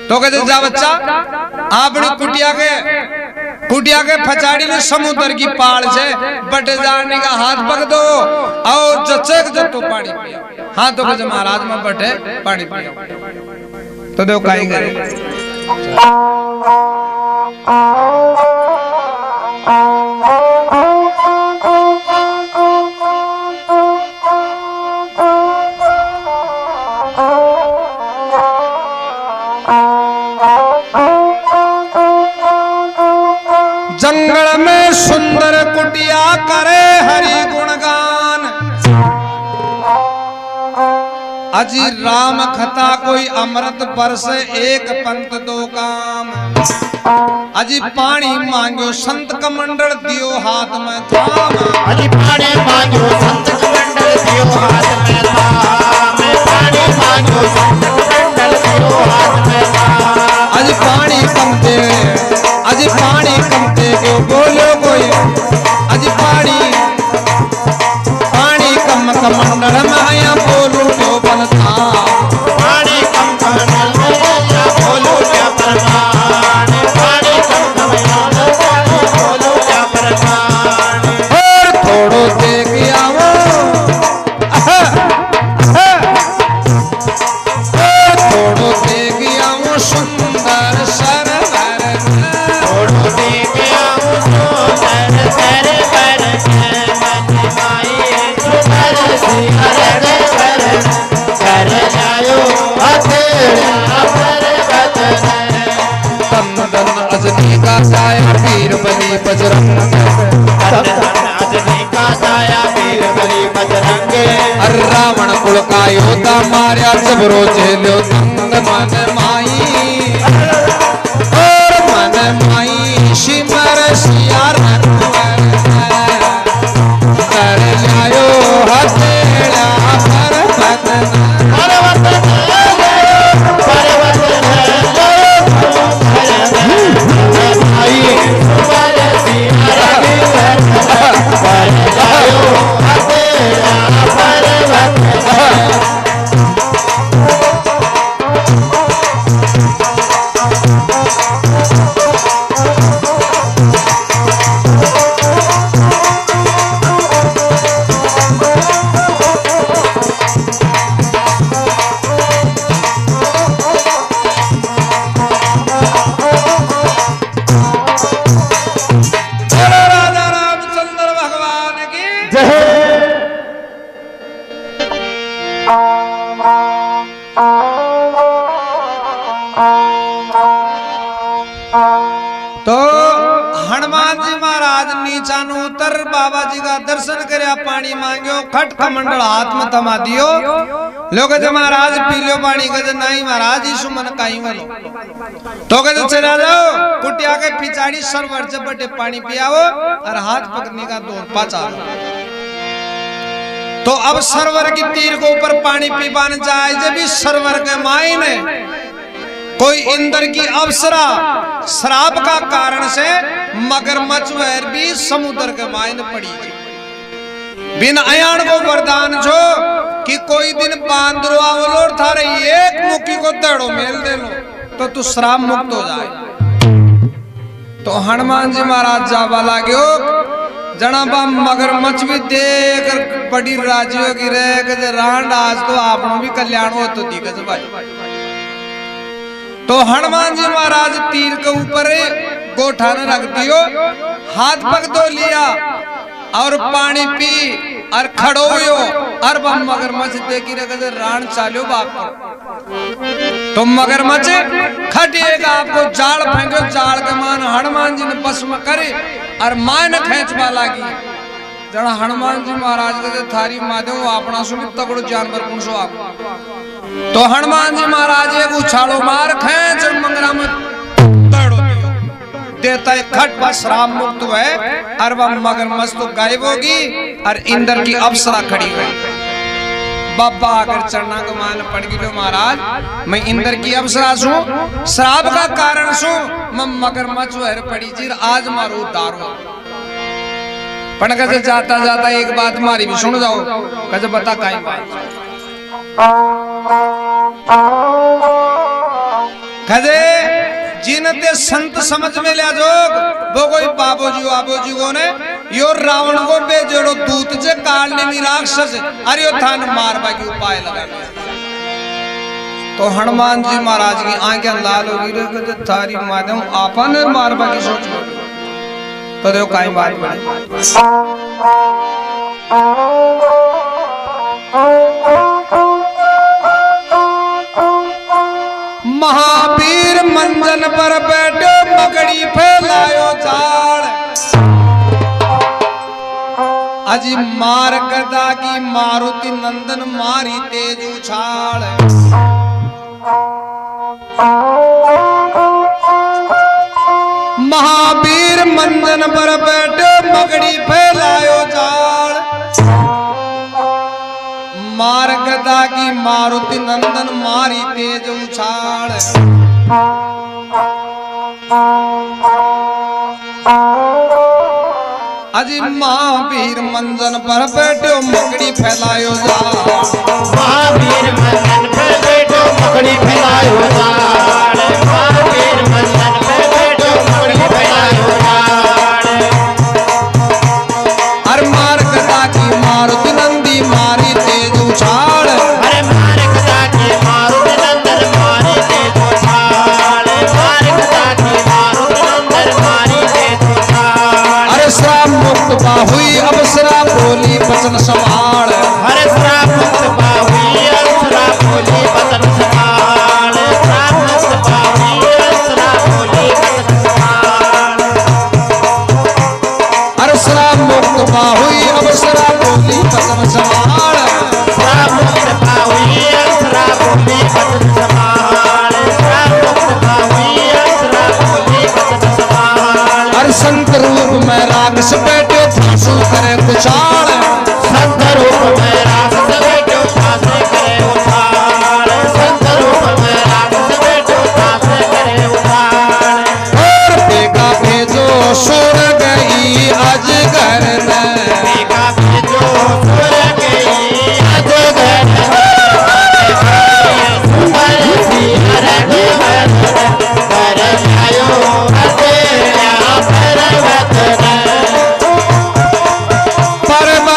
तो कहते जा बच्चा आपने कुटिया के फचाड़ी में समुद्र की पाल से बटे जाने का हाथ पक दो और जचक जतो पानी पिया हाथों के महाराज में बटे पानी पिया। तो देखो काई करे जंगल में सुंदर कुटिया करे हरि गुणगान। अजी राम कथा कोई अमृत बरस एक पंत दो काम। अजी पानी मांगो संत कमंडल दियो हाथ में थाम। अजी पानी मांगो संत कमंडल दियो हाथ में थाम। पानी मांगो संत कमंडल दियो हाथ में थाम। अजी पानी कम दे अजी पानी कम दे क्यों बोलो कोई। अजी पानी कम कमंडल माया बोलो क्यों बनता। पानी कम कमंडल माया बोलो क्या प्रमाण। पानी कम कमंडल माया बोलो क्या प्रमाण। और थोड़ो देख आओ थोड़ो देख आओ सुंदर सरवर। थोड़ो देख आओ सुंदर सरवर। मन माई सुंदर सी हरण कर जायो हथेड़ा पर्वत। तन अजनी का साया वीर बली बजरंग। अजनी का साया वीर बली बजरंग। अर रावण कुल का योद्धा मार्या जबरो झेलो तंग मन माई। और मन माई सिमर सिया कर जायो हथेड़ा पर्वत। तो हनुमान जी महाराज नीचा नु उतर बाबा जी का दर्शन करया पानी मांगो खट कमंडल हाथ में थमा दियो लोग जे महाराज पी लो पानी कहे नहीं महाराज यीशु मन काई वालो तो कहे चला जाओ कुटिया के पिछाड़ी सरवर से बटे पानी पियाओ और हाथ पकड़ने का दौर पाचा तो अब सरवर की तीर को ऊपर पानी पीवान जाए जब भी सरवर के मायने कोई इंद्र की अप्सरा श्राप का कारण से मगरमच्छ वह भी समुद्र के मायने पड़ी बिन अयान को वरदान छो कि कोई दिन बांदरो आवलो थारे एक मुक्की को दड़ो मेल दे लो तो तू श्राप मुक्त हो जाए। तो हनुमान जी महाराज जावा लाग्यो जना बा मगरमच्छ भी देख बड़ी राजियों की रे रांड आज तो आपनो भी कल्याण हो तो दिग्गज भाई। तो हनुमान जी महाराज तीर के ऊपर गोठा न रख दियो हाथ पग दो लिया और पानी पी और खड़ो हुयो और वह मगरमच्छ देखी रखे रान चालो बाप तो मगरमच्छ खटिएगा आपको जाल फेंको जाल के मान हनुमान जी ने भस्म करे और मान खेचवा लागी जना हनुमान जी महाराज के थारी माधव अपना सुनी तगड़ो जानवर कौन सो आप तो हनुमान जी महाराज एक उछालो मार खेच मंगरा में दौड़ो देता है खट पर श्राप मुक्त है और वह मगरमच्छ तो गायब होगी और इंद्र की अप्सरा खड़ी हुई बाबा अगर चढ़ना को मान पड़ गिलो महाराज मैं इंद्र की अप्सरा सू श्राप का कारण सू मैं मगरमच्छ वह पड़ी जी आज मारो उतार हो पण कैसे जाता जाता एक बात मारी भी सुन जाओ कैसे बता काई बात कदे जिनते संत समझ में लिया जोग वो कोई बाबूजी को ने यो रावण को बेजोड़ो दूत जे कालने में राक्षस अरे यो थान मारवा की उपाय लगा तो हनुमान जी महाराज की आंखें लाल होगी रे थारी माध्यम आपन मारवा की सोच तो देखो काई बात पड़े महावीर मंजन पर बैठो मकड़ी फैलायो जाल अजी मार गदा की मारुति नंदन मारी तेज उछाल महावीर मंजन पर बैठो मकड़ी फैलायो जाल मार गदा की मारुति नंदन मारी तेज उछाल अजी महावीर मंजन पर बैठो मकड़ी फैलायो जाल महावीर मंजन पर बैठो मकड़ी फैलायो जाल महावीर मंजन पर बैठो मकड़ी फैलायो जाल हर मार गदा की मारुति नंदी मारी तेज उछाल अरे मार गदा की मारुति नंदन मारी तेज उछाल मार गदा की मारुति नंदन मारी तेज उछाल अरे श्राप मुक्त बाहुई अप्सरा बोली वचन संभाल अरे श्राप मुक्त बाहुई अप्सरा बोली वचन संभाल श्राप मुक्त बाहुई अप्सरा बोली वचन संभाल अरे श्राप मुक्त बाहुई अप्सरा बोली वचन संभाल श्राप मुक्त बाहुई अप्सरा बोली वचन संभाल श्राप मुक्त बाहुई अप्सरा बोली वचन संभाल हर संत रूप में राक्षस बैठे फांसू करे कुचाल संत रूप में राक्षस बैठो फांसे करे उछाल संत रूप में राक्षस बैठो फांसे करे उछाल और बेगा भेजो सुर गई अजगर ने बेगा भेजो सुर गई अजगर सुर सी हरण कर आयो तेरा पर्वत पर्वत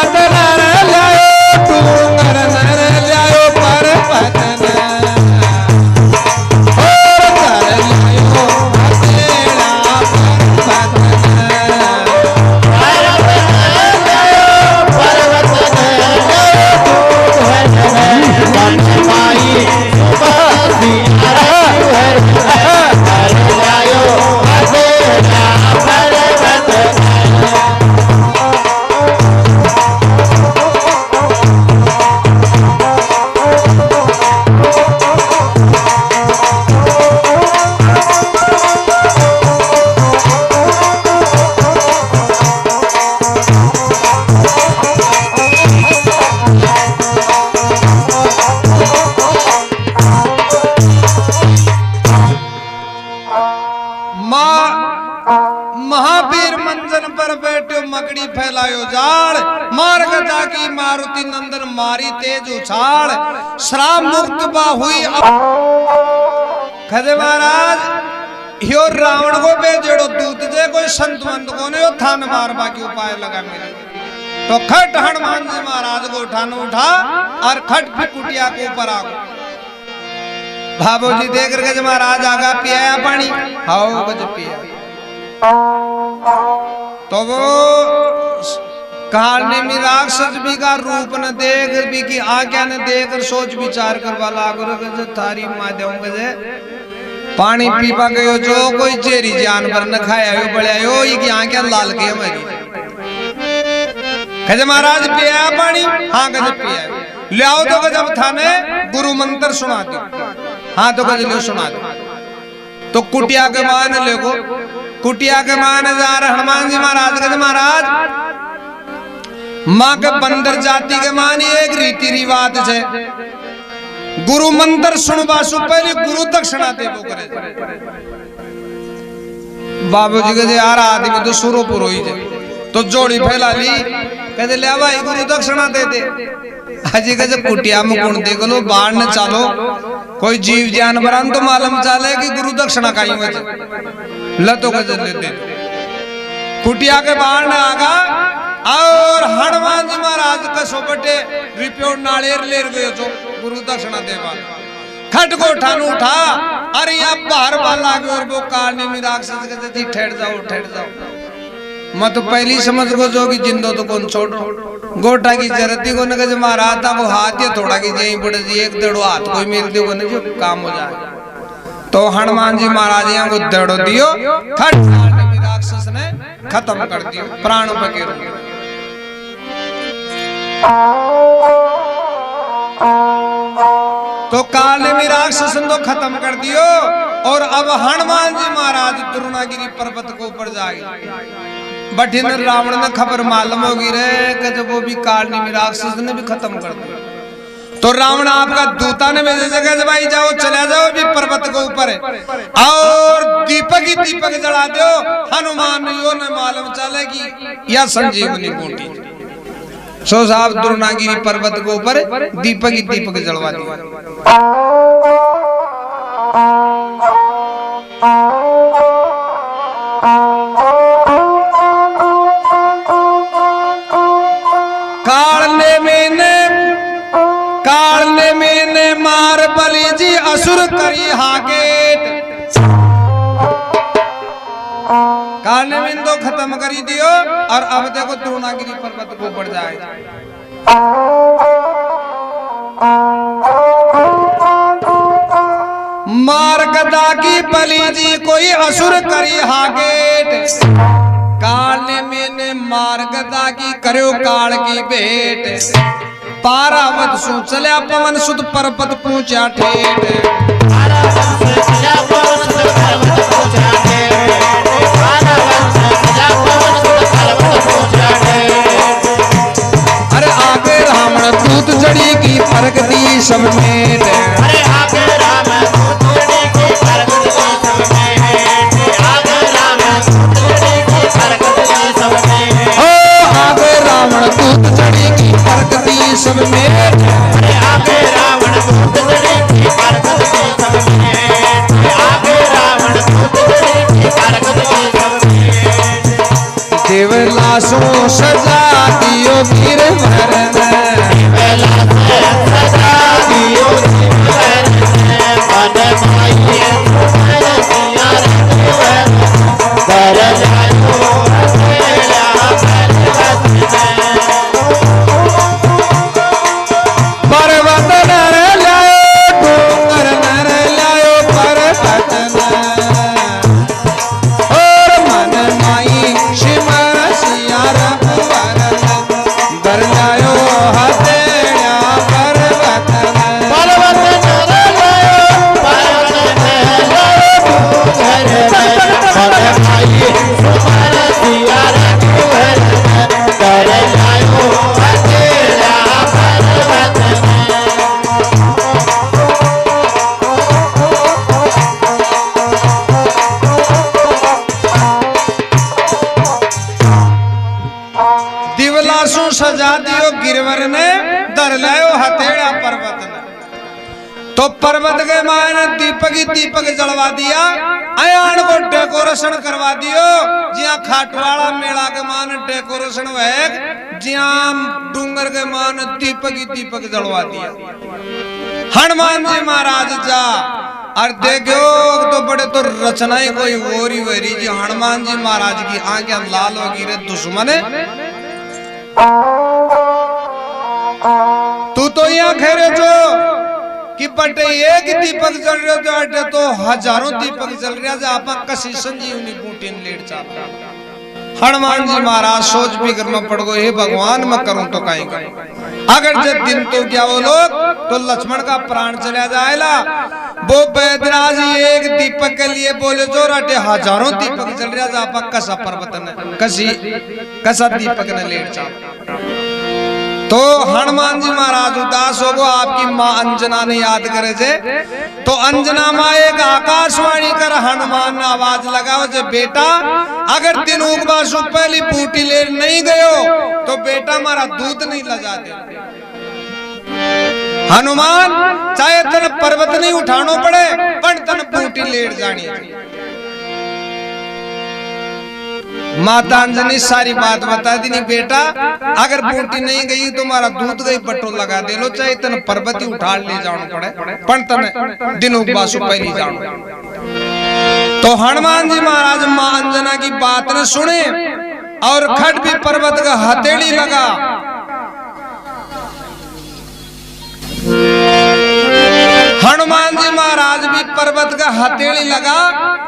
मकड़ी फैलायो जाड़ मार गदा की मारुति नंदन मारी तेज उछाड़ श्राप मुक्त बा हुई खजे महाराज यो रावण को बेजड़ो दूत जे कोई संत मंत को ने यो थान मारवा की उपाय लगा मेरे तो खट हनुमान जी महाराज को उठा और खट फिर कुटिया के ऊपर आ गो भाबो जी देख रहे महाराज आगा पिया पानी हाओ गज पिया तो वो कहानी में राक्षस भी का रूप न देख भी की आज्ञा न देख सोच विचार करवा लागो गज थारी माध्यम गजे पानी पीपा गयो जो कोई चेरी जानवर न खाया हो बड़े हो ये की आज्ञा लाल के हमारी गज महाराज पिया पानी हाँ गज पिया ले आओ तो गजब थाने गुरु मंत्र सुना दो हाँ तो गज लो सुना दो तो कुटिया के मान ले को कुटिया के मान जा रहे हनुमान जी महाराज गज महाराज माँ के बंदर जाति के मान एक रीति रिवाज है गुरु मंत्र सुनवा सु पहले गुरु दक्षिणा देवो करे बाबूजी कहते यार आदमी तो सुरो पुरोही है तो जोड़ी फैला ली कहते ले भाई गुरु दक्षिणा दे दे अजी कहते कुटिया में गुण देख लो बाहर न चालो कोई जीव जानवर तो मालूम चाले कि गुरु दक्षिणा का ही लतो कहते ले दे कुटिया के बाहर न आगा और हनुमान जी महाराज का सोबटे रिपोर्ट नालेर ले गयो जो गुरु दक्षिणा देवा खट को उठा अरे यहाँ बाहर वाला और वो कालने में राक्षस कहते थी ठहर जाओ मैं तो पहली समझ को जो कि जिंदो तो कौन छोड़ो गोटा की जरूरत को न महाराज था वो हाथ ये थोड़ा की यहीं पड़े जी एक दड़ो हाथ कोई मिल दो न जो काम हो जाए तो हनुमान जी महाराज यहाँ को दड़ो दियो खट में राक्षस ने खत्म कर दियो प्राणों पर तो काल में राक्षस को खत्म कर दियो और अब हनुमान जी महाराज द्रोणागिरी पर्वत को ऊपर जाए बठिन रावण ने खबर मालूम होगी रे कि जब वो भी काल में राक्षस ने भी खत्म कर दिया तो रावण आपका दूता ने भेजे जगह भाई जाओ चला जाओ भी पर्वत को ऊपर और दीपक ही दीपक जला दो हनुमान यो ने मालूम चले कि यह संजीवनी बूटी सो साहब द्रोणागिरी पर्वत के ऊपर दीपक ही दीपक जलवा दिया कालने में मार बलि जी असुर करी हाकेट कालने में तो खत्म करी दियो और अब देखो द्रोणागिरी पर्वत को ऊपर जाए मार गदा की बलि जी कोई असुर करी हाकेट कालने में मार गदा की करो काल की भेंट पारावत सु चल्या पवन सुध पर्वत पूछा ठेठ अरे आगे रावण दूत जड़ी की परख दी सब में अरे आगे रावण दूत जड़ी की परख दी सब में आगे रावण दूत जड़ी की परख दी सब में ओ आगे रावण दूत जड़ी की परख दी सब में अरे आगे रावण दूत जड़ी की परख दी सब में आगे रावण दूत जड़ी की परख दी सब में देवलासों सजा दियो वीर भरन देवलासों सजा दियो वीर भरन मन माये तुम्हारे दिया कर जायो अकेला पर्वत नर लायो डूंगर नर लायो पर्वत और मन माई शिमर सियारा तो पर्वत के मायने दीपक ही दीपक जलवा दिया, अयान को डेकोरेशन करवा दियो। जिया खाटवाड़ा मेला के मान डेकोरेशन है, जिया डूंगर के मान दीपक ही दीपक जलवा दिया। हनुमान जी महाराज जा और देखो तो बड़े तो रचनाएं कोई गोरी वेरी जी। हनुमान जी महाराज की आंखें लाल होगी रे दुश्मन। तू तो यहाँ खेरे जो कि बटे एक दीपक जल रहे तो हजारों दीपक जल रहा। आप कसी संजीवनी बूटी लेट चाहता। हनुमान जी महाराज सोच फिक्र में पड़ गए, हे भगवान मैं करूं तो कहीं करूं। अगर जब दिन तो क्या वो लोग तो लक्ष्मण का प्राण चला जाएगा। वो बैदराज एक दीपक के लिए बोले जो राटे हजारों दीपक जल रहा। आप कसा पर्वत ने कसा दीपक ने लेट चाहता। तो हनुमान जी महाराज उदास हो गो। आपकी माँ अंजना ने याद करे जे तो अंजना माँ एक आकाशवाणी कर हनुमान ने आवाज लगाओ जे बेटा अगर दिन उगवा सु पहली बूटी ले नहीं गयो तो बेटा हमारा दूध नहीं लजा दे। हनुमान चाहे तन पर्वत नहीं उठानो पड़े पर तन बूटी लेट जानी। माता अंजनी सारी बात बता दी, नहीं बेटा अगर बूटी नहीं गई तो हमारा दूध गई बटो लगा दे लो, चाहे तन पर्वत ही उठा ले जाना पड़े पण तन दिनों बासु पहली जानो। तो हनुमान जी महाराज मां अंजना की बात ने सुने और खट भी पर्वत का हथेली लगा। हनुमान जी महाराज भी पर्वत का हथेली लगा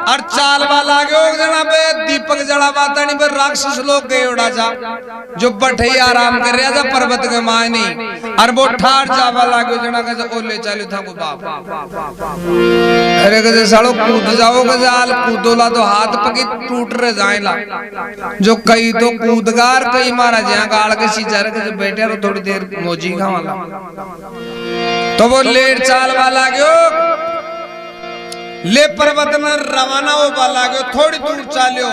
और चालवा लागे जना पे दीपक जलावा तानी पर राक्षस लोग गए उड़ा जा जो बैठे आराम कर रहा था पर्वत के मायने और वो ठार जावा लागे जना का ओले चालू था को बाप। अरे कजे सालो कूद जाओ गजाल कूदोला तो हाथ पकी टूट रहे जाएला। जो कई तो कूदगार कई मारा जहां गाल के सीधा रखे बैठे रहो थोड़ी देर मोजी खावाला। तो वो लेट चाल वाला गयो ले पर्वत में रवाना हो वाला गयो। थोड़ी दूर चालियो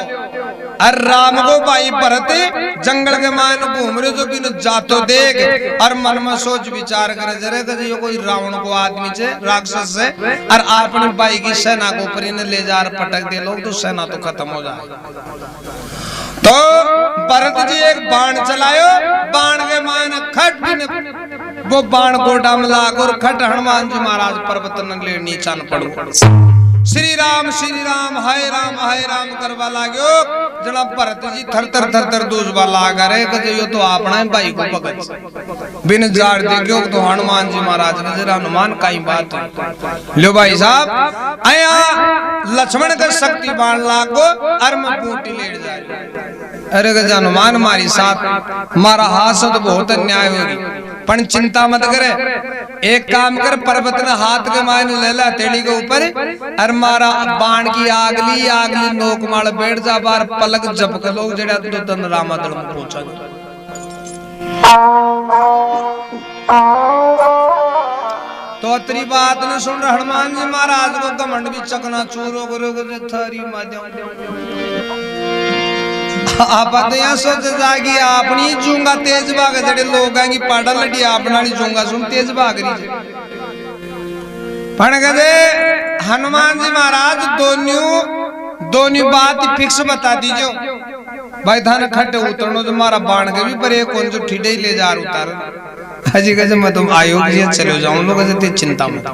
और राम को भाई भरते जंगल के मान घूम रहे जो भी जातो देख और मन में सोच विचार करे जरे कजे कोई रावण को आदमी से राक्षस से और अपनी भाई की सेना को ऊपर ने ले जा पटक दे लोग तो सेना तो खत्म हो जाए। तो भरत जी एक बाण चलायो, बाण के मान खट भी ने वो बाण गोटा में लाग और खट हनुमान जी महाराज पर्वत न ले नीचान पड़ो। श्री राम हाय राम करवा लागो। जना भरत जी थर थर दूसबा लाग रहे कजे यो तो अपना भाई को पकड़ बिन जार देखो तो हनुमान जी महाराज ने जरा हनुमान काई बात है लो भाई साहब आया लक्ष्मण का शक्ति बाण लागो और मैं बूटी लेट जाए। अरे गज हनुमान हमारी साथ मारा हाथ तो बहुत अन्याय होगी पण चिंता मत करे। एक काम कर पर्वत ने हाथ के मान ले ला तेड़ी के ऊपर और मारा बाण की आगली नोक माल बैठ जा बार पलक जपक लोग जड़ा तो तन रामादल में पहुंचा। तो अतरी बात न सुन हनुमान जी महाराज को घमंड भी चकना चूर हो गए थारी आप यहाँ सोच जागी अपनी जूंगा तेज भाग जड़े लोग आएंगे पाड़ा लड़ी अपना जूंगा सुन तेज भाग रही पण गए हनुमान जी महाराज दोनों बात फिक्स बता दीजो भाई थाने खट्टे उतरनो जो मारा बाण के भी पर एक कौन जो ठीडे ही ले जा उतार हाजी कहे मैं तुम आयोग जी चले जाऊं लोग ते चिंता मत।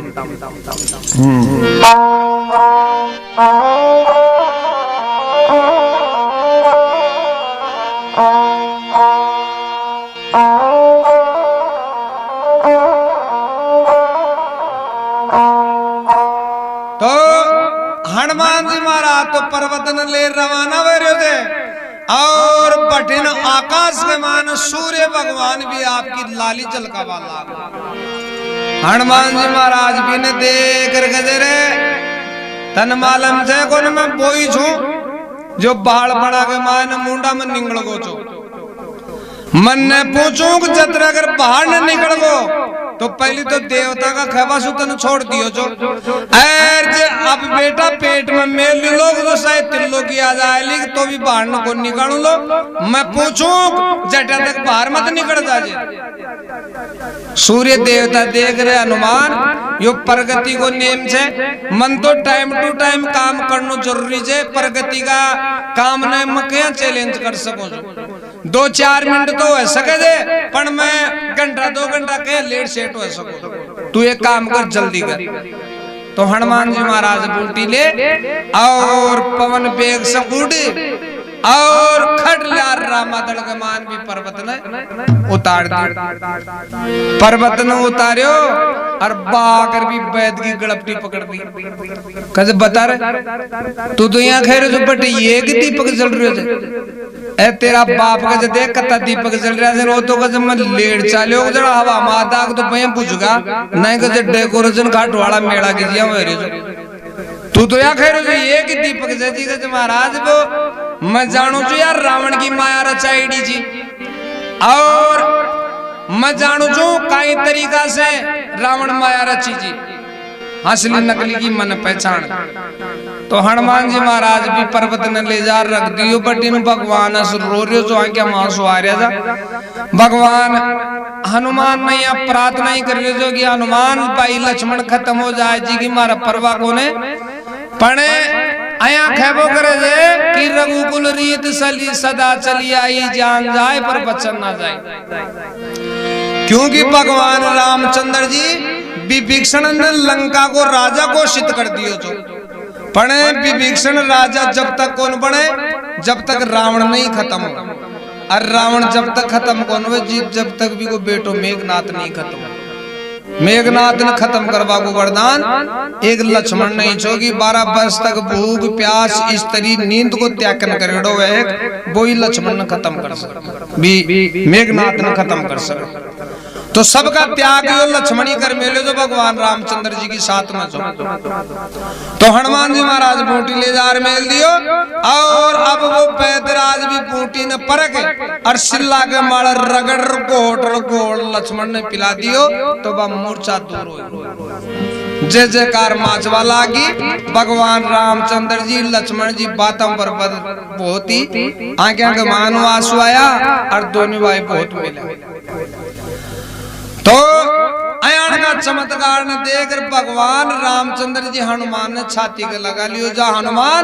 तो हनुमान जी महाराज तो पर्वत न ले रवाना हो रहे थे और बटिन आकाश के मान सूर्य भगवान भी आपकी लाली झलका वाला। हनुमान जी महाराज भी ने देख गजरे तन मालम से कौन मैं बोई छू जो बाल बड़ा के मान मुंडा में निकल गो छो मन ने पूछूं कि जत्र अगर बाहर न निकल गो तो पहले तो देवता का खेवा सुतन छोड़ दियो जो अब बेटा पेट में मेल लोग तो शायद तिल्लो की आ जाए तो भी बाहर न को निकालू लो मैं पूछूं जटा तक बाहर मत निकल जाए। सूर्य देवता देख रहे हनुमान यो प्रगति को नेम से मन तो टाइम टू टाइम काम करना जरूरी है। प्रगति का काम नहीं मैं क्या चैलेंज कर सकूं 2-4 मिनट तो हो सके दे पर मैं घंटा 2 घंटा के लेट सेट हो सकूं। तू एक काम कर जल्दी कर। तो हनुमान जी महाराज बूटी ले और पवन बेग सकुड़ी और खटलार रामादल के मान भी पर्वत ने उतार दिया। पर्वत ने उतारियो और बाकर भी बैद की गड़पटी पकड़ दी। कैसे बता रहे तू तो यहाँ खेरे जो बट ये कि दीपक जल रहे थे ए तेरा बाप का जो देख कता दीपक जल रहा है वो तो का जब मैं लेट चाले हो जरा हवा माता तो भैया पूछूंगा नहीं का जो डेकोरेशन घाट वाला मेला कीजिए मेरे तू तो यहाँ खेरे जो ये कि दीपक जी का महाराज वो मैं जानू छू यार रावण की माया रचाईडी जी और मैं जानू छू कई तरीका से रावण माया रची जी असली नकली की मन पहचान। तो हनुमान जी महाराज भी पर्वत ने ले जा रख दियो बट इन भगवान रो रहे जो क्या मांसो आ रहा था भगवान हनुमान ने यहाँ प्रार्थना ही कर रहे जो कि हनुमान भाई लक्ष्मण खत्म हो जाए जी की मारा परवा को ने पढ़े आया खेबो करे जे कि रघुकुल रीत सली सदा चली आई जान जाए पर बचन ना जाए। क्योंकि भगवान रामचंद्र जी विभीषण ने लंका को राजा घोषित कर दियो जो पढ़े विभीषण राजा जब तक कौन बने जब तक रावण नहीं खत्म हो और रावण जब तक खत्म कौन हो जब तक भी को बेटो मेघनाथ नहीं खत्म। मेघनाथ ने खत्म करवा को वरदान एक लक्ष्मण नहीं छोगी 12 वर्ष तक भूख प्यास स्त्री नींद को त्यागन करेडो है वो ही लक्ष्मण ने खत्म कर सके मेघनाथ ने खत्म कर सके। तो सबका त्याग यो लक्ष्मणी कर मेले जो भगवान रामचंद्र जी की साथ में जो तो हनुमान जी महाराज बूटी ले जा मेल दियो और अब वो पैदराज भी बूटी ने परख और सिल्ला के माड़ा रगड़ गोड़ लक्ष्मण ने पिला दियो तो वह मूर्छा दूर हो जय जयकार माचवा लागी। भगवान रामचंद्र जी लक्ष्मण जी बातों पर बहुत ही आगे आगे मानो आंसू आया और दोनों भाई बहुत मिले। तो अयान का चमत्कार ने देख भगवान रामचंद्र जी हनुमान ने छाती के लगा लियो जा हनुमान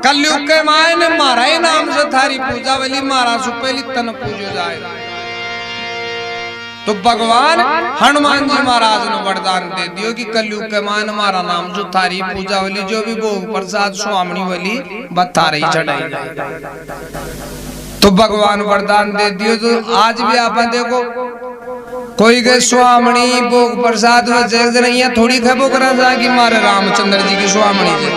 कलयुग के माय ने मारा ही नाम से थारी पूजा वाली मारा सु पहली तन पूजो जाए। तो भगवान हनुमान जी महाराज ने वरदान दे दियो कि कलयुग के माय ने मारा नाम जो थारी पूजा वाली जो भी भोग प्रसाद स्वामी वाली बता रही चढ़ाई तो भगवान वरदान दे दियो। तो आज भी आप देखो कोई के स्वामणी भोग प्रसाद थोड़ी खबो करा जा कि मारे रामचंद्र जी की स्वामणी जे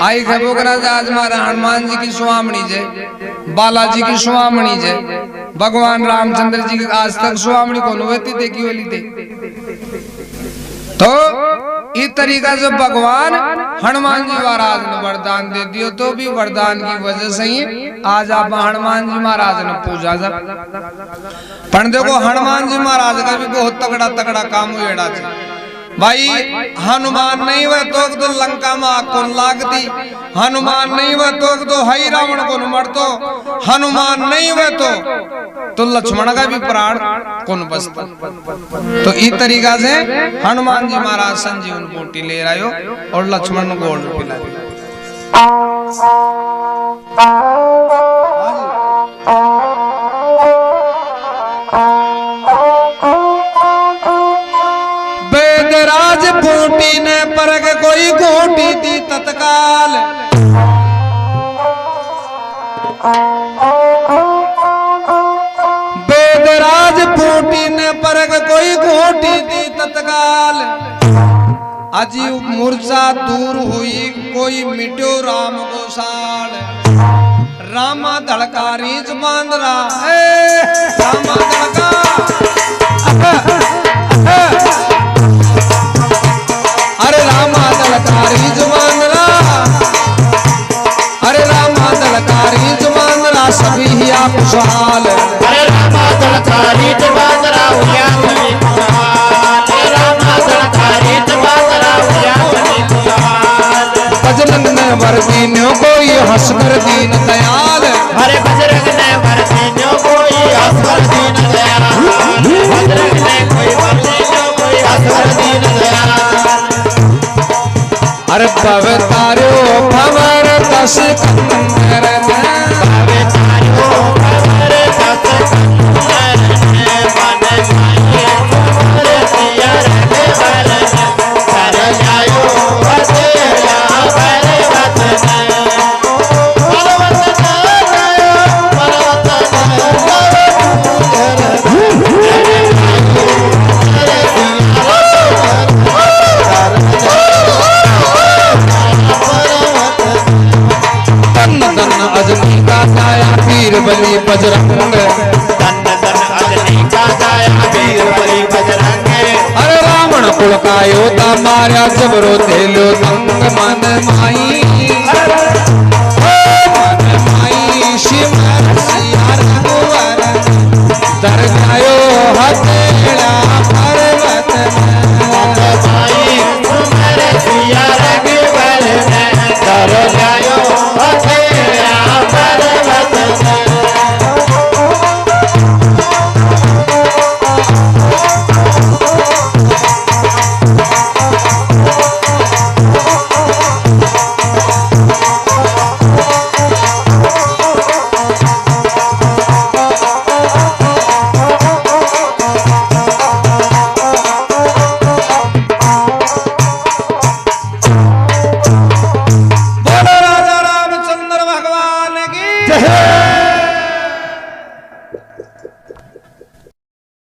आई खबो करा जा आज मारे हनुमान जी की स्वामणी जे बालाजी की स्वामणी जे भगवान रामचंद्र जी की आज तक स्वामणी कौन होती देखी वाली थे। तो इस तरीका से भगवान हनुमान जी महाराज ने वरदान दे दियो तो भी वरदान की वजह से ही आज आप हनुमान जी महाराज ने पूजा जा। पर देखो हनुमान जी महाराज का भी बहुत तगड़ा तगड़ा काम हुआ भाई। हनुमान नहीं हुआ तो लंका में आग कौन लागती, हनुमान नहीं हुआ तो हई रावण को मरतो, हनुमान नहीं हुआ तो लक्ष्मण का भी प्राण कौन बचता। तो इस तरीका से हनुमान जी महाराज संजीवन बूटी ले रहे हो और लक्ष्मण को गोल्ड पिला दिया। बेदराज बूटी ने परग कोई घोटी दी तत्काल, बेदराज बूटी ने परग कोई घोटी दी तत्काल। अजी मूर्छा दूर हुई कोई मिट्यो राम गोसाल, रामा धड़का रीच बांधरा रामा धड़का अरे रामा धड़का रीच बांधरा, अरे रामा धड़का रीच बांधरा सभी ही आप खुशहाल, अरे रामा धड़का रीच बांधरा हुआ सभी खुशहाल। वर दीन्यो कोई हंस कर दीन दयाल। हरे बजरंग ने वर दीन्यो कोई हंस कर दीन दयाल। बजरंग ने कोई वर दीन्यो कोई हंस कर दीन दयाल। अरे पवतारो भवर दस कंदर पवतारो भवर दस कंदर मन माये तुमरे सिया रखे बरन कर जायो बसेरा पर्वत अजनी का दाया पीर बली बजरंग। तन तन अजनी का दाया पीर बली बजरंग। अरे रावण कुल का योद्धा मारा जबरो तेलो तंग मन माई। मन माई शिमर सिया रघुवर दर जायो हथेड़ा पर्वत माई तुमरे सिया रघुवर दर जायो हथेड़ा पर्वत। बोलो राजा रामचंद्र भगवान की जय।